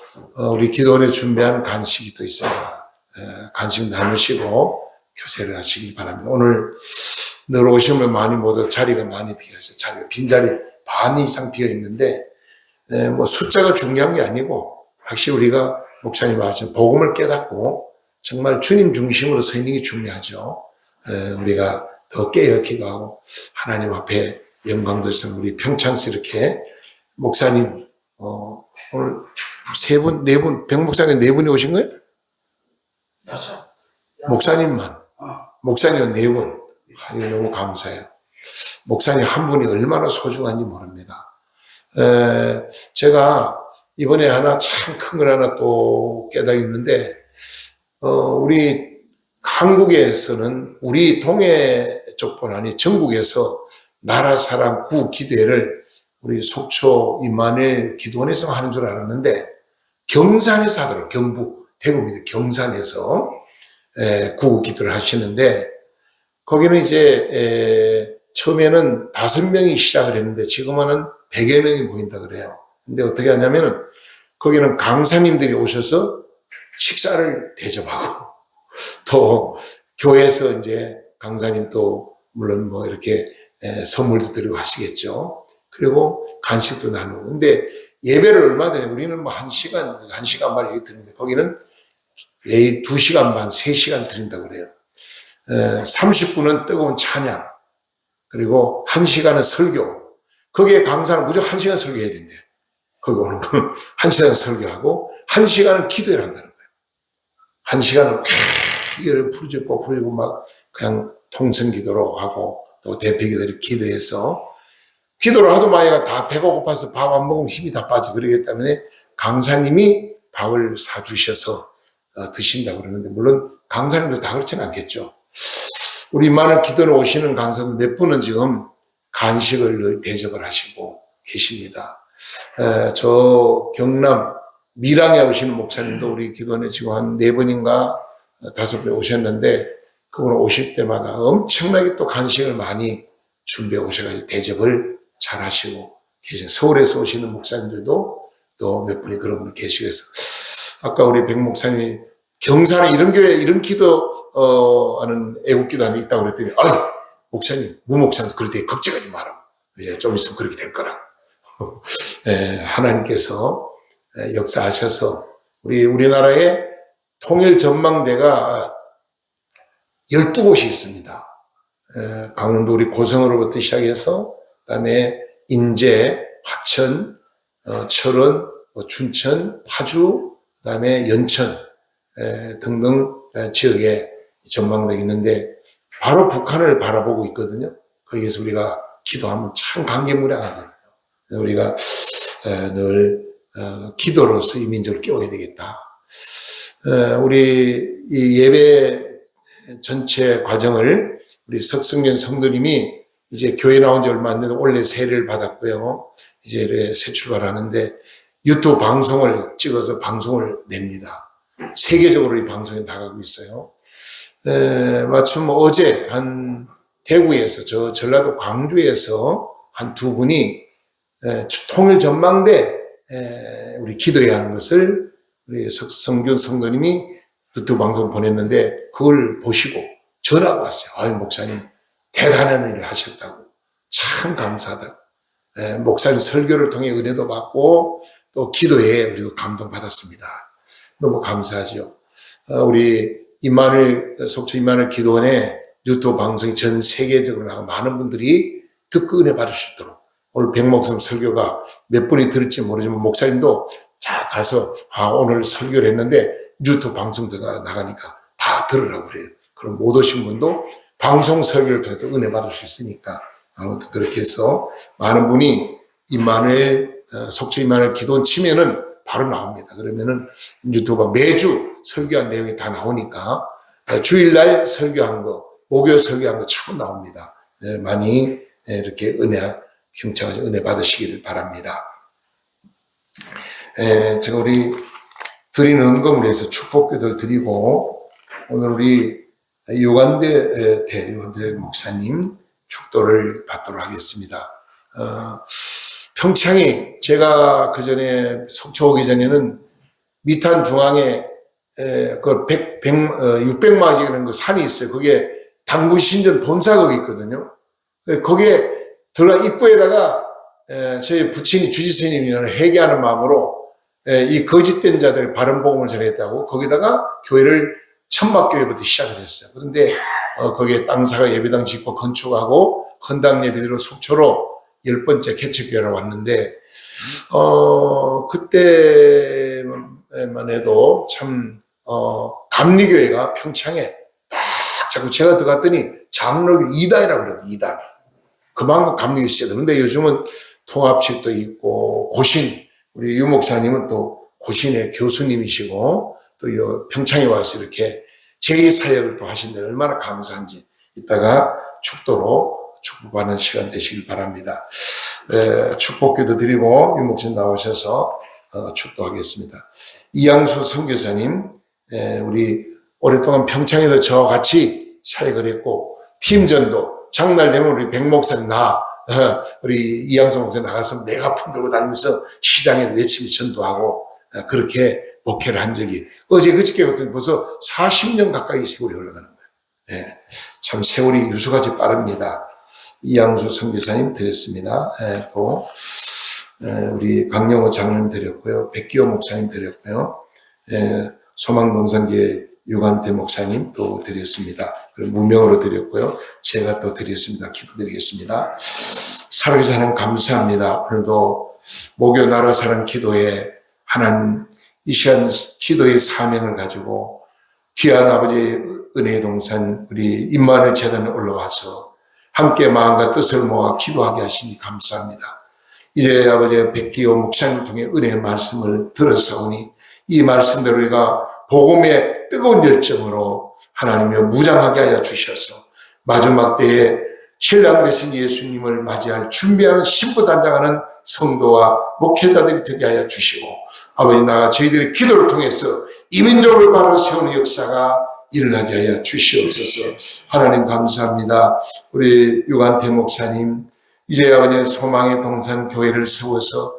우리 기도원에 준비한 간식이 또 있습니다. 간식 나누시고 교세를 하시기 바랍니다. 오늘 늘 오시면 많이 모두 자리가 많이 비어서 자리가 빈자리 반 이상 비어 있는데, 뭐 숫자가 중요한 게 아니고 확실히 우리가 목사님 말씀 복음을 깨닫고 정말 주님 중심으로 서 있는 게 중요하죠. 우리가 더 깨어 기도하고 하나님 앞에 영광 돌리면서 우리 평창서 이렇게 목사님 오늘 세 분, 네 분, 백 목사님 네 분이 오신 거예요? 목사님만. 목사님은 네 분. 너무 감사해요. 목사님 한 분이 얼마나 소중한지 모릅니다. 제가 이번에 하나 참 큰 걸 하나 또 깨달았는데, 우리 한국에서는 우리 동해 쪽뿐 아니 전국에서 나라사랑 구 기도회를 우리 속초 임마누엘 기도원에서 하는 줄 알았는데 경산에서 하더라고요. 경북 대구입니다. 경산에서 구국 기도를 하시는데, 거기는 이제 처음에는 5명이 시작을 했는데 지금은 100여 명이 모인다 그래요. 근데 어떻게 하냐면은 거기는 강사님들이 오셔서 식사를 대접하고 또 교회에서 이제 강사님 또 물론 뭐 이렇게 선물도 드리고 하시겠죠. 그리고 간식도 나누고. 근데 예배를 얼마 드냐? 우리는 뭐 1시간 반 이렇게 드리는데 거기는 매일 2시간 반, 3시간 드린다고 그래요. 30분은 뜨거운 찬양, 그리고 1시간은 설교. 거기에 강사는 무조건 1시간 설교해야 된대요. 거기 오는 분은 1시간 설교하고 1시간은 기도를 한다는 거예요. 1시간은 이를 부르짖고 막 그냥 통성기도로 하고 또 대표기도를 기도해서 기도를 하도 많이 다 배가 고파서 밥 안 먹으면 힘이 다 빠져. 그러기 때문에 강사님이 밥을 사주셔서 드신다고 그러는데, 물론 강사님들 다 그렇지는 않겠죠. 우리 많은 기도를 오시는 강사들 몇 분은 지금 간식을 대접을 하시고 계십니다. 저 경남 밀양에 오시는 목사님도 우리 기도원에 지금 한 4번인가 5번 오셨는데, 그분 오실 때마다 엄청나게 또 간식을 많이 준비해 오셔가지고 대접을 잘 하시고 계신, 서울에서 오시는 목사님들도 또 몇 분이 그런 분 계시고 해서, 아까 우리 백 목사님이 경산에 이런 교회, 이런 하는 애국기도 안에 있다고 그랬더니, 목사님, 무 목사님, 그럴 때 걱정하지 마라. 좀 있으면 그렇게 될 거라. 하나님께서 역사하셔서 우리나라에 통일 전망대가 12곳이 있습니다. 강원도 우리 고성으로부터 시작해서 그다음에 인제, 화천, 철원, 춘천, 파주, 그다음에 연천 등등 지역에 전망대가 있는데 바로 북한을 바라보고 있거든요. 거기에서 우리가 기도하면 참 감개무량하거든요. 우리가 늘 기도로서 이 민족을 깨워야 되겠다. 우리 이 예배 전체 과정을 우리 석승현 성도님이 이제 교회 나온 지 얼마 안 돼도 원래 세례를 받았고요. 이제 새 출발하는데 유튜브 방송을 찍어서 방송을 냅니다. 세계적으로 이 방송이 나가고 있어요. 마침 어제 한 대구에서, 저 전라도 광주에서 한 2분이 통일 전망대 우리 기도해야 하는 것을 우리 석성균 성도님이 유튜브 방송 보냈는데, 그걸 보시고 전화가 왔어요. 목사님 대단한 일을 하셨다고, 참 감사하다고. 목사님 설교를 통해 은혜도 받고 또 기도에 우리도 감동받았습니다. 너무 감사하죠. 우리 속초 임마누엘 기도원의 유튜브 방송이 전 세계적으로 나가 많은 분들이 듣고 은혜 받을 수 있도록, 오늘 백 목사님 설교가 몇 분이 들을지 모르지만 목사님도 자 가서 오늘 설교를 했는데 유튜브 방송가 나가니까 다 들으라고 그래요. 그럼 못 오신 분도 방송 설교를 통해서 은혜 받을 수 있으니까, 아무튼 그렇게 해서 많은 분이 속초 임마누엘 기도원 치면은 바로 나옵니다. 그러면은 유튜브 매주 설교한 내용이 다 나오니까 주일날 설교한 거, 목요일 설교한 거 참 나옵니다. 많이 이렇게 경청하셔서 은혜 받으시기를 바랍니다. 제가 우리 드리는 헌금을 해서 축복기도를 드리고, 오늘 우리 유관대 목사님 축도를 받도록 하겠습니다. 평창이, 제가 그 전에 속초 오기 전에는 미탄 중앙에 600마지라는 그 산이 있어요. 그게 당구신전 본사가 거기 있거든요. 거기에 들어가 입구에다가 저희 부친이 주지스님이라는 회개하는 마음으로 이 거짓된 자들의 바른 복음을 전했다고 거기다가 교회를 천막교회부터 시작을 했어요. 그런데 거기에 땅사가 예배당 짓고 건축하고 헌당 예배대로 속초로 10번째 개척교회로 왔는데, 그때만 해도 참 감리교회가 평창에 딱 자꾸 제가 들어갔더니 장로교 2단이라고 그래요. 2단. 그만큼 감리교회 시절. 근데 요즘은 통합집도 있고, 고신, 우리 유 목사님은 또 고신의 교수님이시고, 또 평창에 와서 이렇게 제2사역을 또 하신데 얼마나 감사한지, 이따가 축도로 축복하는 시간 되시길 바랍니다. 축복기도 드리고 유 목사님 나오셔서 축도하겠습니다. 이양수 선교사님, 우리 오랫동안 평창에서 저같이 사역을 했고, 팀전도 장날 되면 우리 백 목사님 우리 이양수 목사님 나가서 메가폰 들고 다니면서 시장에 외침이 전도하고 그렇게 목회를 한 적이, 어제 그저께 같은 벌써 40년 가까이 세월이 흘러가는 거예요. 참 세월이 유수같이 빠릅니다. 이양수 선교사님 드렸습니다. 또 우리 강영호 장로님 드렸고요. 백기호 목사님 드렸고요. 소망동산교회 유관태 목사님 또 드렸습니다. 그리고 무명으로 드렸고요. 제가 또 드렸습니다. 기도드리겠습니다. 살아계신 하나님 감사합니다. 오늘도 목요 나라 사랑 기도에 하나님 이 시간 기도의 사명을 가지고 귀한 아버지의 은혜의 동산 우리 임마누엘 재단에 올라와서 함께 마음과 뜻을 모아 기도하게 하시니 감사합니다. 이제 아버지의 백기호 목사님을 통해 은혜의 말씀을 들었사오니 이 말씀대로 우리가 복음의 뜨거운 열정으로 하나님을 무장하게 하여 주셔서 마지막 때에 신랑 되신 예수님을 맞이할 준비하는 신부단장하는 성도와 목회자들이 되게 하여 주시고 아버지 나가 저희들의 기도를 통해서 이민족을 바로 세우는 역사가 일어나게 하여 주시옵소서. 하나님 감사합니다. 우리 유관태 목사님 이제 아버지의 소망의 동산 교회를 세워서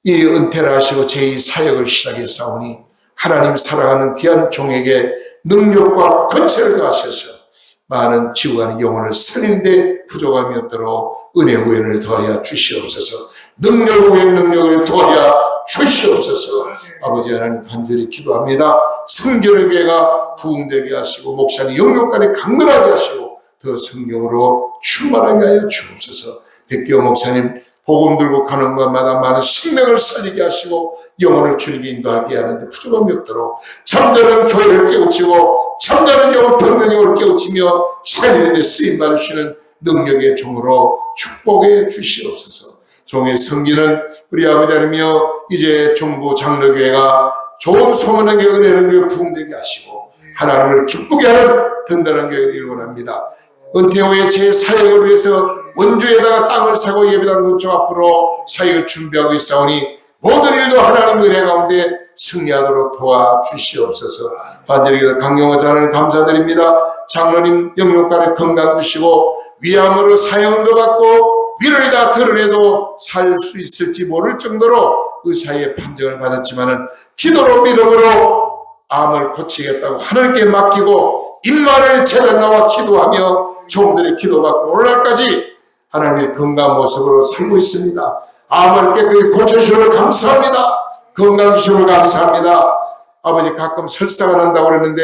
이 은퇴를 하시고 제2사역을 시작했사오니 하나님 사랑하는 귀한 종에게 능력과 권세를 더하셔서 많은 지구간의 영혼을 살리는데 부족함이 없도록 은혜 우연을 더하여 주시옵소서. 능력 후에 능력을 더하여 주시옵소서. 아버지 하나님 간절히 기도합니다. 성결교회가 부흥되게 하시고 목사님 영육간에 강건하게 하시고 더 성경으로 충만하게 하여 주옵소서. 백기호 목사님 복음 들고 가는 곳마다 많은 생명을 살리게 하시고 영혼을 주님께 인도하게 하는데 부족함이 없도록 잠자는 교회를 깨우치고 잠자는 영혼 병든 영혼을 깨우치며 살리는 데 쓰임받으시는 능력의 종으로 축복해 주시옵소서. 종의 성기는 우리 아버지 하나님이여 이제 종부 장로교회가 좋은 소문난 교회 은혜는 교회 부흥되게 하시고 하나님을 기쁘게 하는 든든한 교회를 원합니다. 은퇴 후에 제 사역을 위해서 원주에다가 땅을 사고 예배당 근처 앞으로 사역을 준비하고 있사오니 모든 일도 하나님 은혜 가운데 승리하도록 도와주시옵소서. 반절기도 강경하지 않은 감사드립니다. 장로님 영육간에 건강 주시고 위암으로 사형도 받고 위를 다 드러내도 살 수 있을지 모를 정도로 의사의 판정을 받았지만은 기도로 믿음으로 암을 고치겠다고 하나님께 맡기고 임마누엘 재단 나와 기도하며 종들의 기도받고 오늘날까지 하나님의 건강한 모습으로 살고 있습니다. 암을 깨끗이 고쳐주시면 감사합니다. 건강 주시면 감사합니다. 아버지 가끔 설사가 난다고 그러는데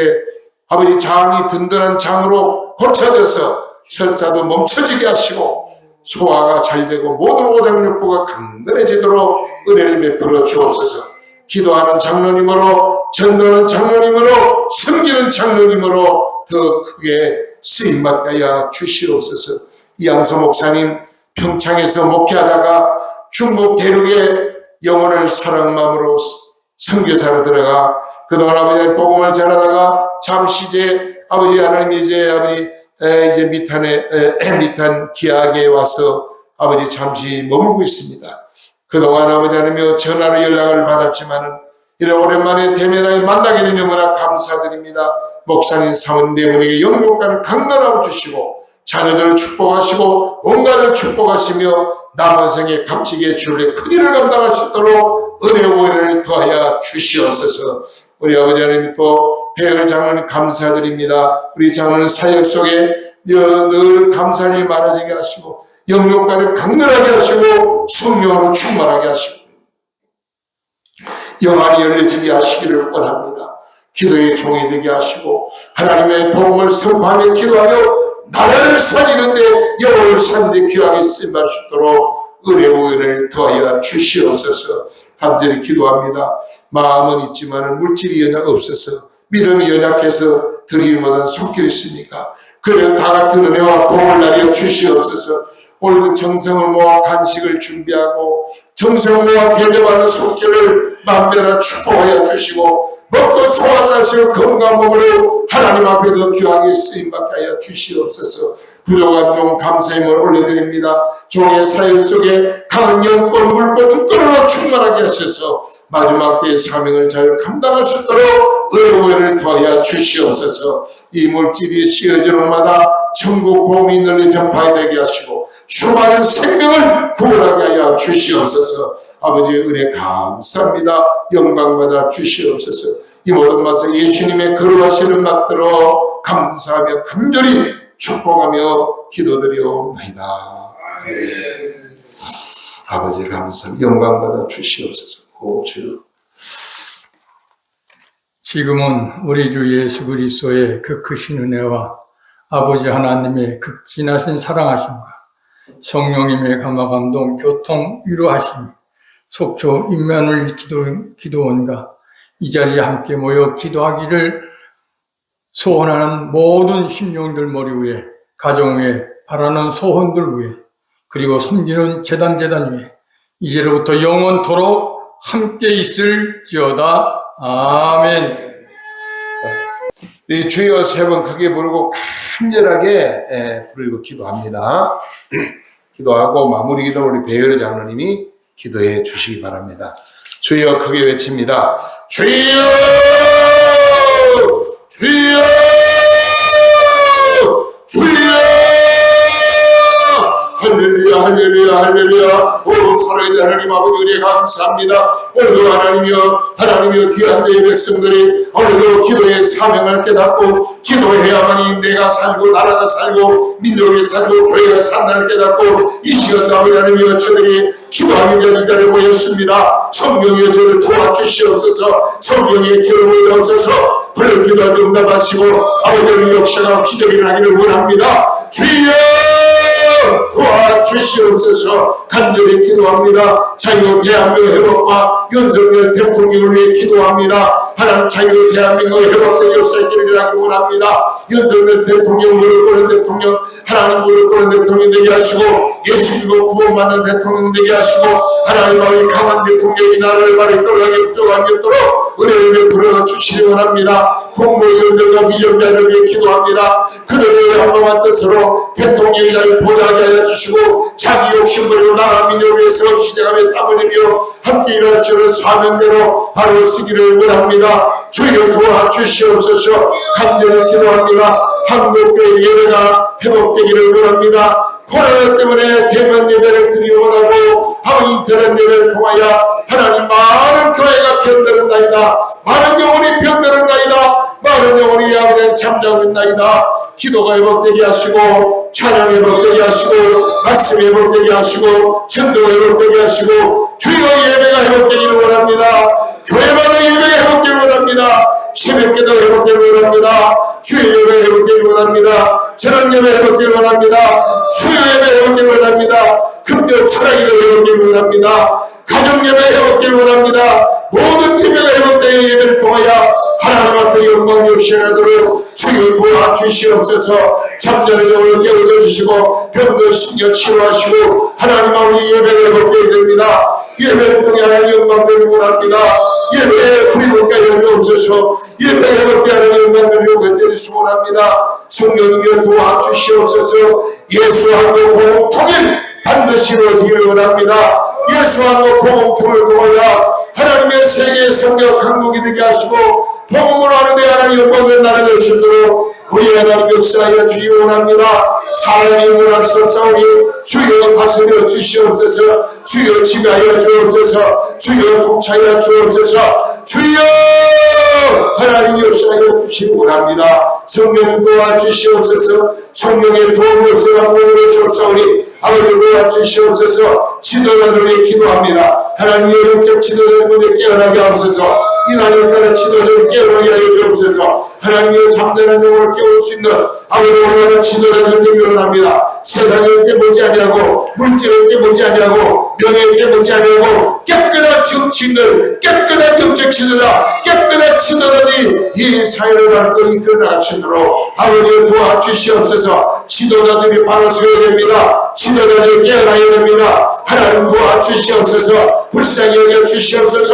아버지 장이 든든한 장으로 고쳐져서 설사도 멈춰지게 하시고 소화가 잘 되고 모든 오장육부가 강건해지도록 은혜를 베풀어 주옵소서. 기도하는 장로님으로 전도하는 장로님으로 섬기는 장로님으로 더 크게 쓰임받게 하여 주시옵소서. 이양수 목사님 평창에서 목회하다가 중국 대륙에 영혼을 사랑하는 마음으로 선교사로 들어가 그동안 아버지 복음을 전하다가 잠시 이제 아버지 하나님 이제 미탄 기하게 와서 아버지 잠시 머물고 있습니다. 그동안 아버지 하나님이여 전화로 연락을 받았지만은 이런 오랜만에 대면하여 만나게 되니 너무나 감사드립니다. 목사님 사원님 우리에게 영육간을 강건하고 주시고 자녀들을 축복하시고 온갖을 축복하시며 남은 생에 값지게 주를 큰 일을 감당할 수 있도록 은혜와 은혜를 더하여 주시옵소서. 우리 아버지 하나님 또 배열 장로님 감사드립니다. 우리 장로님 사역 속에 늘 감사를 많아지게 하시고 영육간을 강건하게 하시고 성령으로 충만하게 하시고 영안이 열려지게 하시기를 원합니다. 기도의 종이 되게 하시고 하나님의 복음을 선포하며 기도하며 나라를 살리는데 영혼을 사는데 귀하게 쓰임받을 수 있도록 은혜와 은혜를 더하여 주시옵소서. 간절히 기도합니다. 마음은 있지만 물질이 없어서 믿음이 연약해서 드리기 못한 손길이 있으니까 그래 다 같은 은혜와 복을 나려 주시옵소서. 오늘 정성을 모아 간식을 준비하고 정성을 모아 대접하는 손길을 만별하 축복하여 주시고 먹고 소화할 수 있는 건강한 몸으로 하나님 앞에 더 귀하게 쓰임받게 하여 주시옵소서. 부족한 종 감사함을 올려드립니다. 종의 사역 속에 강한 영권 물권을 끌어넣어 충만하게 하셔서 마지막 때의 사명을 잘 감당할 수 있도록 은혜를 더하여 주시옵소서. 이 물질이 씌어지는 마다 천국 복음이 널리 전파되게 하시고 수많은 생명을 구원하게 하여 주시옵소서. 아버지의 은혜 감사합니다. 영광받아 주시옵소서. 이 모든 맛을 예수님의 거룩하시는 맛들어 감사하며 간절히 축복하며 기도드리옵나이다. 아버지 감사합니다. 영광받아 주시옵소서. 주 지금은 우리 주 예수 그리스도의 그 크신 은혜와 아버지 하나님의 극진하신 사랑하심과 성령님의 감화감동 교통 위로하심 속초 임마누엘 기도원과 이 자리에 함께 모여 기도하기를 소원하는 모든 심령들 머리 위에, 가정 위에, 바라는 소원들 위에, 그리고 섬기는 재단 위에 이제로부터 영원토록 함께 있을지어다. 아멘. 이 주여 세 번 크게 부르고 간절하게 부르고 기도합니다. 기도하고 마무리 기도 우리 배열 장로님이 기도해 주시기 바랍니다. 주여 크게 외칩니다. 주여! 주여! 주여! 할렐루야 할렐루야 할렐루야. 오 살아있는 하나님 아버지 은혜 감사합니다. 오늘도 하나님이여 귀한 내 백성들이 오늘도 기도의 사명을 깨닫고 기도해야만이 내가 살고 나라가 살고 민족이 살고 교회가 산다를 깨닫고 이 시간도 아버지 하나님이여 저들이 기도하기 전 이 자리에 모였습니다. 성령이여 저를 도와주시옵소서. 성령의 기름을 넣으소서. 불러 기도할 때 응답하시고 아버지의 역사가 기적이 일어나기를 원합니다. 주여 도와주시옵소서. 간절히 기도합니다. 자유 대한민국 회복과 윤석열 대통령을 위해 기도합니다. 하나님 자유 대한민국 회복된 역사의 길을 일어나기 원합니다. 윤석열 대통령, 무릎 꿇은 대통령, 하나님 무릎 꿇은 대통령 되게 하시고 예수 믿고 구원받는 대통령 되게 하시고 하나님 아버지 강한 대통령이 나라를 바로 끌어가게 부족함이 없도록 은혜를 베풀어 주시기 원합니다. 공무위원들과 비전자를 위해 기도합니다. 그들의 양방한 뜻으로 대통령의 자리를 보장하게 하여 주시고 자기 욕심 버리고 나라 민족을 위해서 희생하며 땀 흘리며 함께 일하시는 사명대로 바로 쓰기를 원합니다. 주여 도와주시옵소서. 간절히 기도합니다. 한국교회 예배가 회복되기를 원합니다. 코로나 때문에 대면 예배를 드리기 원하고 하루 인터넷 예배를 통하여 하나님 많은 교회가 변들었나이다. 많은 영혼이 변들었나이다. 많은 영혼이 아버지 참자고 있나이다. 기도가 회복되게 하시고 찬양 회복되게 하시고 말씀 회복되게 하시고 전도 회복되게 하시고 주여 예배가 회복되기를 원합니다. 교회마다 예배가 회복되기를 원합니다. 새벽기도 회복되기를 원합니다. 주일 예배 회복되기를 원합니다. 저녁 예배 회복되기를 원합니다. 수요 예배 회복되기를 원합니다. 금요 철학기도 회복되기를 원합니다. 가정 예배 회복되기를 원합니다. 모든 예배가 회복되어 예배를 통하여 하나님 앞에 영광 역시하도록 주여 도와주시옵소서. 잠자는 영혼을 깨워줘 주시고 병든 심령 치료하시고 하나님 아버지 예배가 회복되어야 됩니다. 예배를 통해 하나님 영광 드리기 원합니다. 예배에 불이 붙게 하여 주옵소서. 예배에 회복되게 하나님 영광 드리기 원합니다. 성령님이 도와주시옵소서. 예수하고 공통일 반드시 이루어지기를 원합니다. 예수하고 복음통을 통하여 하나님의 세계 성경 강국이 되게 하시고 복음을 하는데 하나님 영광을 나라를 주도록 우리 하나님 역사하여 주기 원합니다. 사람이 문할 수 없사오니 주여 다스려 주시옵소서. 주여 지배하여 주옵소서. 주여 통치하여 주옵소서. 주여 하나님 역사하여 주시기 원합니다. 성령님 도와주시옵소서. 성령의 도움을 쓰라고 주옵사오니 아버지 도와주시옵소서. 지도자를 위해 기도합니다. 하나님의 영적 지도자를 깨어나게 하옵소서. 이 나라를 따라 지도자를 깨어나게 하여 주옵소서. 하나님의 잠자는 영혼을 깨울 수 있는 아버지 원하는 지도자를 되기 원합니다. 세상을 깨보지 아니하고 물질을 깨보지 아니하고 명예를 깨보지 아니하고 깨끗한 정치인들, 깨끗한 영적 지도자, 깨끗한 지도자들이 이 사회를 바르고 이끌어 나갈 수 있도록 아버지 도와주시옵소서. 지도자들이 바로 서야 됩니다. 지도자들이 깨어나야 됩니다. 하나님 도와주시옵소서. 불쌍히 여겨주시옵소서.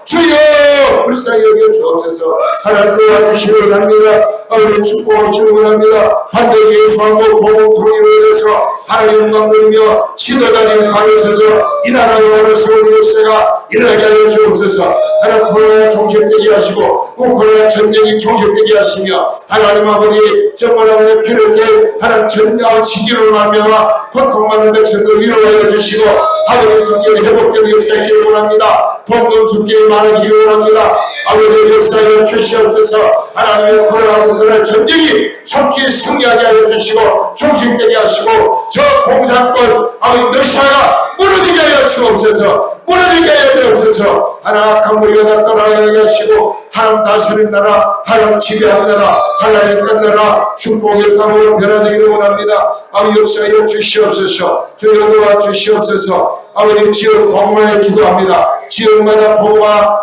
주여 불쌍히 여겨주옵소서. 하나님 도와주시기 원합니다. 아버지 축복하시기 원합니다. 반드시 예수하고 복음통일을 위해서 하나님 영광 드리며 지도자들이 바로 서서 이 나라가 바로 서는 역사가 일어나게 하여 주옵소서. 하나님 코로나 종식되게 하시고 우크라이나 전쟁이 종식되게 하시며 하나님 아버지 정말 아버지 필요할 때 하나님 전쟁과 지지로 말미암아 고통받는 백성들 위로하여 주시고 아버지 손길이 회복되는 역사에 있기를 원합니다. 봉금 손길이 많아지기를 원합니다. 아버지 역사에 주시옵소서. 하나님의 코로나 우크라이나 전쟁이 속히 승리하게 하여 주시고 중심되게 하시고 저 공산권 아버지 러시아가 무너지게 하여 주옵소서. 무너지게 하여 주옵소서. 하나님 악한 무리가 다 떠나게 하시고 하나님 다스린 나라, 하나님 지배하는 나라, 하나님 끝나라 축복의 땅으로 변화되기를 원합니다. 아버지 역사하여 주시옵소서. 주여 도와주시옵소서. 아버지 지역 공무원에 기도합니다. 지역마다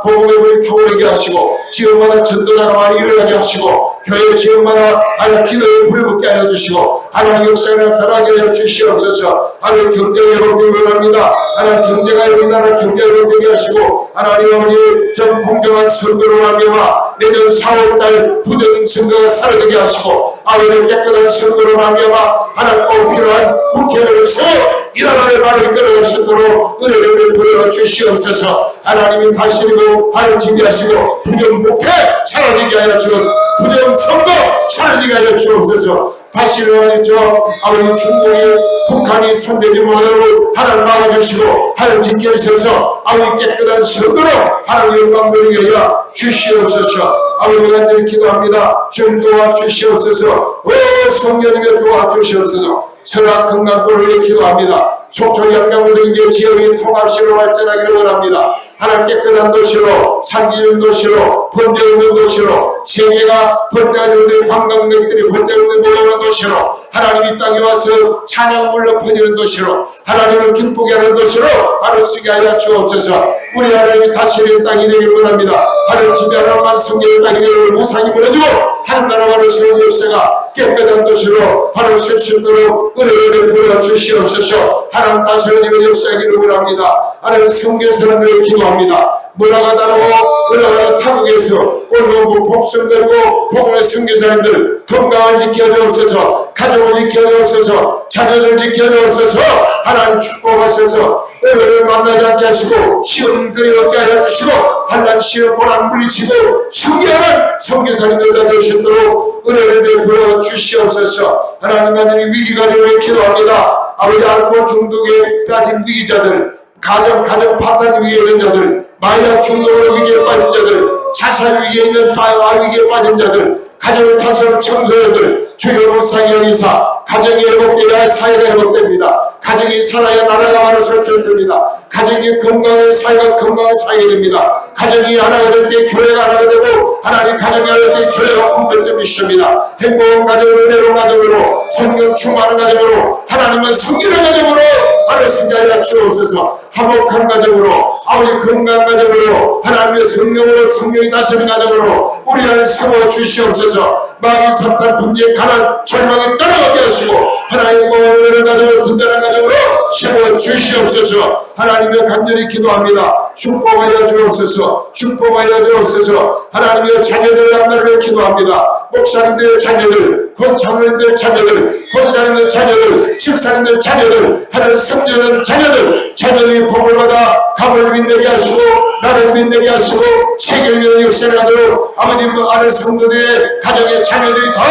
복음의 불이 타오르게 하시고 지역마다 전도자가 많이 일어나게 하시고 교회 지역마다 하나님 기도의 불이 붙게 하여 주시고 하나님 역사에 나타나게 하여 주시옵소서. 하나님 경제가 회복되기 원합니다. 하나님 경제가 우리나라 경제가 회복되게 하시고 하나님 아버지 전 공정한 선거로 말미암아 내년 4월달 부정 선거가 사라지게 하시고 아버지 깨끗한 선거로 말미암아 하나님 꼭 필요한 국회의원을 세워 이 나라의 말을 이끌어갈 수 있도록 은혜를 베풀어 주시옵소서. 하나님이 다스리고 하나님 징계하시고 부정 목회 사라지게 하여 주옵소서. 부정 선거 사라지게 하여 주옵소서. 다시 저 아버지 중국이 북한이 손대지 못하도록 하나님 막아주시고 하나님 지켜주셔서 아버지 깨끗한 선거로 하나님 영광 돌리게 하여 주시옵소서. 아버지 간절히 기도합니다. 주님 도와주시옵소서. 성령님이 도와주시옵소서. 선악 건강권을 기도합니다. 속초 양양구성계 지역의 통합시로 발전하기를 원합니다. 하나님 깨끗한 도시로 산기는 도시로 범죄 없는 도시로 세계가 벌떼하는 관광객들이 벌떼 없는 모여오는 도시로 하나님 이 땅에 와서 찬양 울려 퍼지는 도시로 하나님을 기쁘게 하는 도시로 발을 쓰게 하여 주옵소서. 우리 하나님이 다스리는 땅이 되기를 원합니다. 하나님 지배하는 만성계의 땅이 되기를 무상히 보내주고 하나님 나라와를 세우는 역사가 깨끗한 도시로 발을 쓸 수 있도록 은혜를 베풀어 주시옵소서. 하나님 다스리는 역사이기를 원합니다. 하나님 성계사람들을 기도합니다. 문화가 다르고 은혜가 타국에서 올고 복성되고 복음의 성계사님들 건강을 지켜주옵소서. 가족을 지켜주옵소서. 자녀를 지켜주옵소서. 하나님 축복하셔서 은혜를 만나지 않게 하시고 시험들이 얻게 하여 주시고 한난 시험 고난 물리치고 승리하는 성계사님들 다 되시도록 은혜를 베풀어 주시옵소서. 하나님 하나님 위기가 되어 기도합니다. 아버지 알코올 중독에 빠진 위기자들 가정 파탄 위기에 있는 자들 마약 중독으로 위기에 빠진 자들 자살 위기에 있는 위기에 빠진 자들 가정을 탄생한 청소년들 주여 불쌍히 여기사 가정이 회복되어야 사회가 회복됩니다. 가정이 살아야 나라가 바로 설 수 있습니다. 가정이 건강한 사회가 건강한 사회가 됩니다. 가정이 하나가 될 때 교회가 하나가 되고 하나님 가정이 하나가 될 때 교회가 분별점이 있습니다. 행복한 가정으로 은혜로운 가정으로 성령 충만한 가정으로 하나님은 성결한 가정으로 하나님 승자하여 주옵소서. 화목한 가정으로 아버지 건강한 가정으로 하나님의 성령으로 성령이 다스리는 가정으로 우리 하나님 세워 주시옵소서. 마귀 사탄 분쟁 가난 절망이 떠나가게 하시고 하나님 모든 가정을 든든한 가정으로 세워 주시옵소서. 하나님의 간절히 기도합니다. 축복하여 주옵소서. 축복하여 주옵소서. 하나님의 자녀들 남나를 기도합니다. 목사님들의 자녀들 권사님들 자녀들 권사님들 자녀들 집사님들 자녀들 하나님 성전은 자녀들이 복을 받아 감을 빛내게 하시고 나를 빛내게 하시고 세계를 역사를 하도록 아버님 아는 성도들의 가정의 자녀들이 다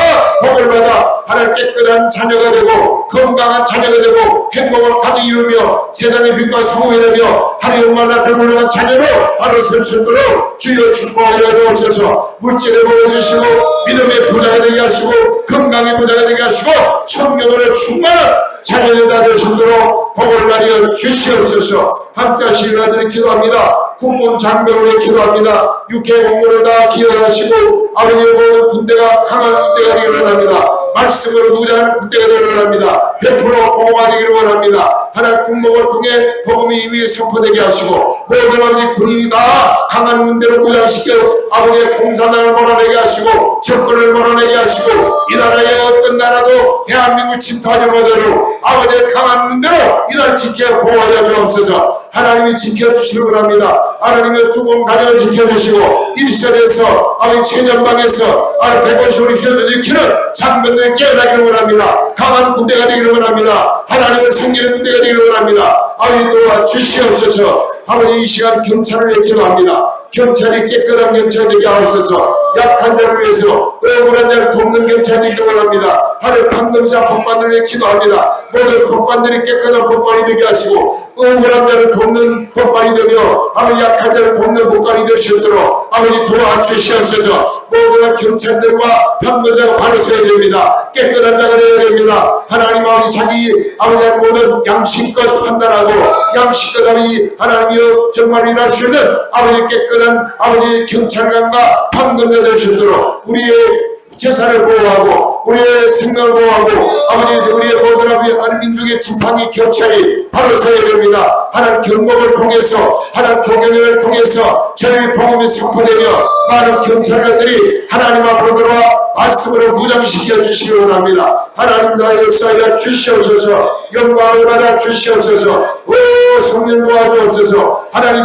복을 받아 하나님 깨끗한 자녀가 되고 건강한 자녀가 되고 행복한 가정이 이루며 세상의 빛과 성공이 되며 하나님 만나 배불러간 자녀로 바로 설 수 있도록 주여 축복하여 주옵소서. 물질을 보여주시고 믿음의 부자가 되게 하시고 건강의 부자가 되게 하시고 성령으로 충만한 자녀를 다 되시도록 복을 나려 주시옵소서. 함께 하시길 간절히 기도합니다. 국군 장병을 기도합니다. 육해 공무를 다 기억하시고 아버지의 모든 군대가 강한 군대가 되기를 원합니다. 말씀으로 무장하는 군대가 되기를 원합니다. 100% 복음화 되기를 원합니다. 하나님 군목을 통해 복음이 이미 선포되게 하시고 모든 아버지 군인이 다 강한 군대로 무장시켜 아버지의 공산당을 몰아내게 하시고 정권을 몰아내게 하시고 이 나라의 어떤 나라도 대한민국을 침투하지 못하도록 아버지의 강한 군대로 이 나라를 지켜 보호하여 주옵소서. 하나님이 지켜주시기 원합니다. 하나님의 두번 가정을 지켜주시고 일선에서 아버지 체념방에서 150우리 휘어져 지키는 장병들이 깨어나기를 원합니다. 강한 군대가 되기를 원합니다. 하나님의 승리의 군대가 되기를 원합니다. 아버지 도와주시옵소서. 아버지 이 시간 경찰을 기도합니다. 경찰이 깨끗한 경찰 되게 하옵소서. 약한 자를 위해서 억울한 자를 돕는 경찰 되기를 원합니다. 하늘 판금사 법관들을 위해 기도합니다. 모든 법관들이 깨끗한 법관이 되게 하시고 억울한 자를 돕는 법관이 되며 아버지 약한 자를 돕는 법관이 되시도록 아버지 도와주시옵소서. 모든 경찰들과 판금사가 바로 서야 됩니다. 깨끗한 자가 되어야 됩니다. 하나님 아버지 자기 아버지 모든 양심껏 판단하고 양심껏 아버지 하나님이여 정말 일할 수 있는 아버지 깨끗한 아버지 경찰관과 판금자 되시도록 우리의 재산을 보호하고 우리의 생명을 보호하고 아버지 우리의 모든 아버지 민족의 지팡이 경찰이 바로 서야 됩니다. 하나님 경복을 통해서 하나님 교경을 통해서 저희 복음이 선포되며 많은 경찰관들이 하나님 앞으로 들어와 말씀으로 무장시켜 주시기 원합니다. 하나님 나의 역사에 주시옵소서. 영광을 받아 주시옵소서. 오 성령 도와주옵소서. 하나님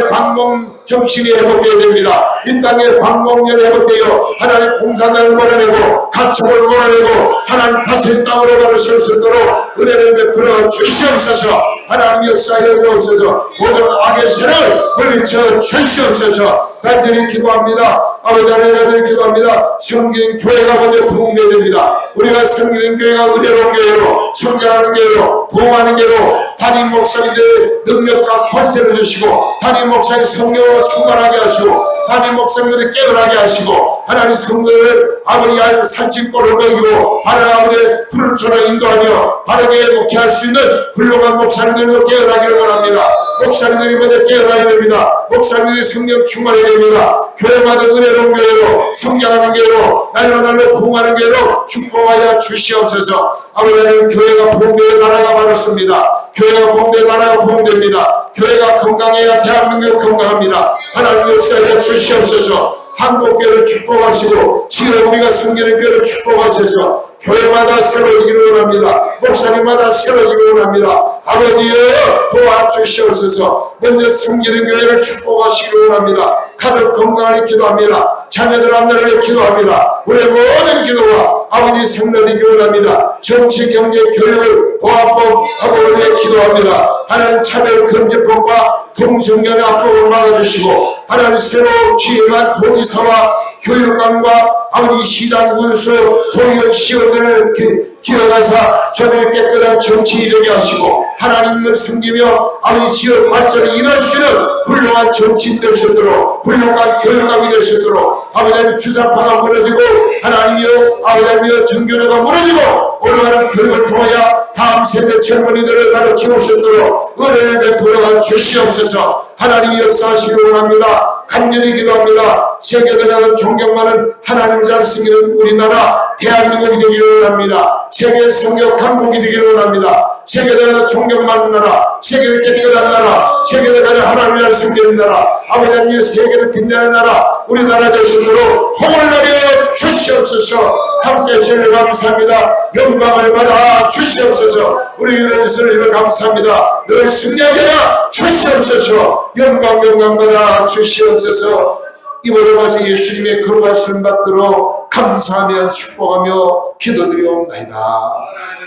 방공 정신이 회복되어야 됩니다. 이 땅의 방공력이 회복되어 하나님 공산당을 몰아내고 가축을 몰아내고 하나님 다시 땅으로 걸으실 수 있도록 은혜를 베풀어 주시옵소서. 하나님 역사에 주옵소서. 모든 악의 신을 물리쳐 주시옵소서. 간절히 기도합니다. 아버지 하나님 기도합니다. 성경 교회가 먼저 부흥되어야 됩니다. 우리가 섬기는 교회가 의대로운 교회로 성장하는 교회로 부흥하는 교회로 담임 목사님들의 능력과 권세를 주시고 담임 목사님 성령으로 충만하게 하시고 담임 목사님들을 깨어나게 하시고 하나님 성도를 아버지 산책골을 먹이고 하나님 아버지의 푸른 초를 인도하며 바르게 목회할 수 있는 훌륭한 목사님들로 깨어나기를 원합니다. 목사님들이 먼저 깨어나야 됩니다. 목사님들이 성령 충만해야 됩니다. 교회마다 은혜로운 교회로 성장하는 교회로 날로 부흥하는 교회로 축복하여 주시옵소서. 아버지 하나님 교회가 부흥되어 나라가 많았습니다. 교회가 부흥되어 나라가 부흥됩니다. 교회가 건강해야 대한민국 건강합니다. 하나님 역사에 주시옵소서. 한국교회를 축복하시고 지금 우리가 섬기는 교회를 축복하셔서 교회마다 세워지기를 원합니다. 목사님마다 세워지기를 원합니다. 아버지여 도와주시옵소서. 먼저 섬기는 교회를 축복하시기를 원합니다. 가족 건강을 기도합니다. 자녀들 안전을 기도합니다. 우리의 모든 기도가 아버지 생명되기를 원합니다. 정치, 경제, 교육을 보호법 하고 위해 기도합니다. 하나님 차별금지법과 동성연의 압박을 막아주시고 하나님 새로 취임한 도지사와 교육감과 아버지 시장 군수 도의원 시원들을 기어가서 저들의 깨끗한 정치 이루게 하시고 하나님을 섬기며 아버지 지역 발전이 일하시는 훌륭한 정치인 되시도록 훌륭한 교육감이 되시도록 아버지 주사파가 무너지고 하나님이여 아버지 정교회가 무너지고 올바른 교육을 통하여 다음 세대 젊은이들을 가르치고 있도록 은혜를 베풀어 주시옵소서. 하나님이 역사하시기 원합니다. 간절히 기도합니다. 세계대장은 존경받는 하나님 잘 섬기는 우리나라 대한민국이 되기를 원합니다. 세계 성역 강국이 되기를 원합니다. 세계대장은 존경받는 나라, 세계를 깨끗한 나라, 세계대장은 하나님을 섬기는 나라, 아버지 하나님의 세계를 빛내는 나라, 우리나라 되시도록 복을 내려 주시옵소서. 함께 주를 감사합니다. 영광을 받아 주시옵소서. 우리를 위해서 감사합니다. 늘 승리하게 하여 주시옵소서. 영광 받아 주시옵소서. 이번에 와서 예수님의 거룩하신 받들어 감사하며 축복하며 기도드리옵나이다.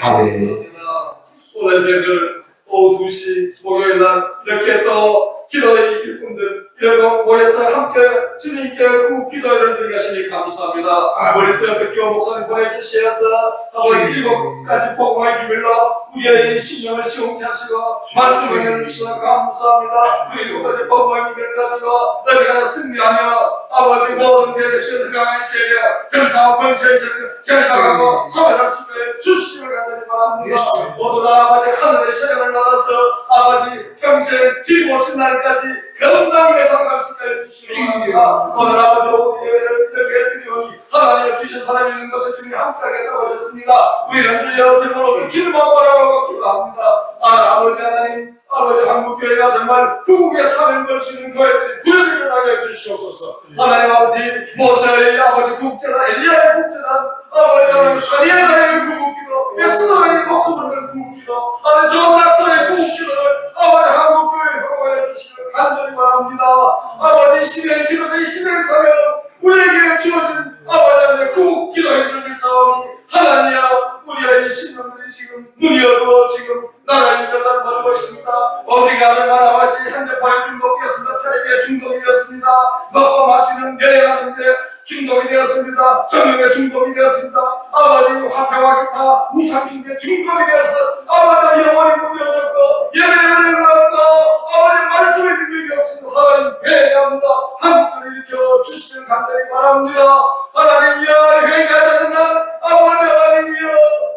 아멘. 오늘 저희들 오후 2시 목요일날 이렇게 또 기도의 일꾼들 이런 곳에서 함께 주님께 그 기도를 드리게 하시니 감사합니다. 머리에서 기호 목사님 보내주셔서 아버지 7가지 복음의 비밀로 우리의 신령을 시원케 하시고 말씀을 해주셔서 감사합니다. 우리 7가지 복음의 비밀을 가지고 너희가 승리하며 아버지 모든 대적들을 강한 세계 정상과 권세에서 결상하고 소멸할 수 있게 주시기를 간절히 바랍니다. 모두 다 아버지 하늘의 세상을 받아서 아버지 평생 즐거우신 날까지 건강하게 살아갈 수 있게 해주시기 바랍니다. 오늘 아버지 모든 예배를 이렇게 드리오니 하나님의 주신 사람이 있는 것을 주님이 함께하겠다고 하셨습니다. 우리 연주여 제대로 주님 바라보고 기도합니다. 아버지 하나님 아버지 한국교회가 정말 구국의 삶을 걸 수 있는 교회들이 부여되게 하게 해주시옵소서. 하나님 아버지 모세의 아버지 국제단 엘리야의 국제단 아버지 하나님 사리아의 구국기도 에스더의 목소리를 구국기도 아버지 정락선의 구국기도를 아버지 한국교회에 허락하여 주시기를 간절히 바랍니다. 아버지 시대의 기도의 시대의 사명 우리에게 주어진 아버지 하나님의 구국기도의 줄을 사오니 하나님이여 우리의 신령들이 지금 눈이 어두워 지금 나라의 일을 바라고 있습니다. 어디 가정만 아버지 현대판에 좀 높겠습니다. 데 중독이 되었습니다. 먹고 마시는 여행하는 데 중독이 되었습니다. 정욕에 중독이 되었습니다. 아버지 화폐와 기타 우상숭배 중독이 되어서 아버지 영혼이 무뎌졌고 예배를 해놨고 아버지 말씀을 믿는 게 없습니다. 하나님 회개합니다. 한국을 일으켜 주시길 간절히 바랍니다. 하나님이여 회개하지 않는 날 아버지 하나님이여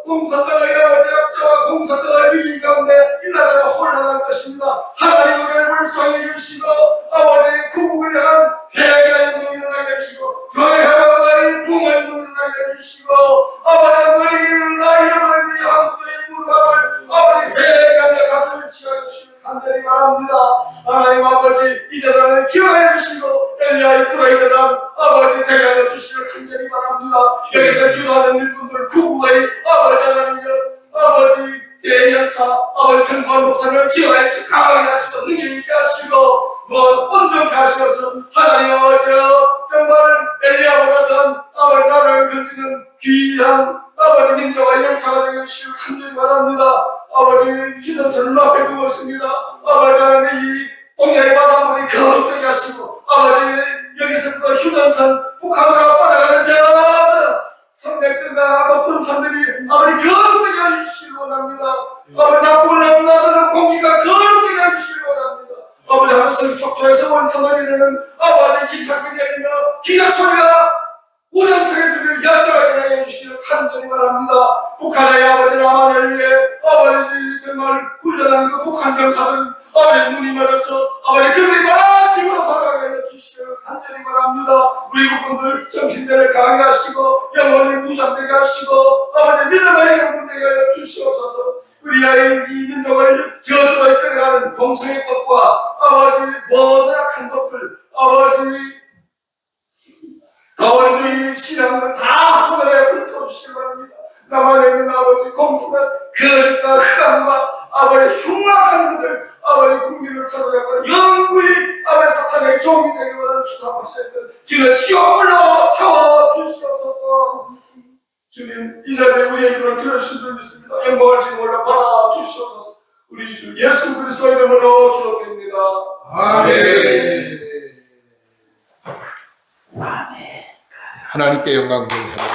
공산당의 아버지 약자와 공산당의 위기 가운데 이 나라가 혼란할 것입니다. 하나님 우리를 불쌍히 주시고 아버지 구국에 대한 회개의 운동이 일어나게 해주시고 교회 회방의 부흥의 운동이 일어나게 해주시고 아버지 어린이들 나 잃어버린 이 한국의 무릎을 아버지 회개하며 가슴을 치워 주시길 간절히 바랍니다. 하나님 아버지 이 재단을 기억해 주시고 엘리야의 프라이 재단 아버지 되게 하여 주시길 간절히 바랍니다. 여기서 기도하는 일꾼들 구국의 아버지 하나님이여 아버지 대연사 아버지 정관 목사를 기억해 주시고 강하게 하시고 능력 있게 하시고 온전케 하셔서 하나님 아버지여 정말 엘리야보다는 아버지 나라를 건지는 귀한 아버지 민족의 역사가 되게 해주시길 간절히 바랍니다. 아버지 휴전선을 앞에 두고 있습니다. 아버지 하나님 이 동해의 바닷물이 거룩되게 하시고 아버지 여기서부터 휴전선 북한으로 뻗어가는 저 산맥들과 높은 산들이 아버지 거룩되게 해주시길 원합니다. 아버지 나쁜 나라는 공기가 거룩되게 해주시길 원합니다. 아버지 하늘성 속초에서 원산을이라는 아버지 기차길이 열리며 기적 소리가 우렁차게 들릴 역사가 일어나게 해주시길 간절히 바랍니다. 북한의 아버지 남한을 위해 아버지 정말 훈련하는 그 북한 병사들 아버지 눈이 멀어서 아버지 그들이 다 집으로 돌아가게 해주시길 간절히 바랍니다. 우리 국군들 정신들을 강하게 하시고 영혼을 무장되게 하시고 아버지 믿음의 영혼되게 하여 주시옵소서. 우리나라의 이 민족을 저주로 이끌어가는 동성애 법과 아버지 모든 악한 법을 아버지 가원주의 신앙을 다 손에 불태워주시기 바랍니다. 남한에 있는 아버지 공수가 거짓과 흑암과 아버지 흉악한 것들 아버지 국민을 사로잡고 영구히 아버지 사탄의 종이 되기 원하는 주장하셨던 주님 지옥불로 태워주시옵소서. 주님 이 자리에 우리의 기도를 들어주신 줄 믿습니다. 영광을 지금 올라 받아주시옵소서. 우리 주 예수 그리스도의 이름으로 기도드립니다. 아멘. 하나님께 영광 돌리옵소서.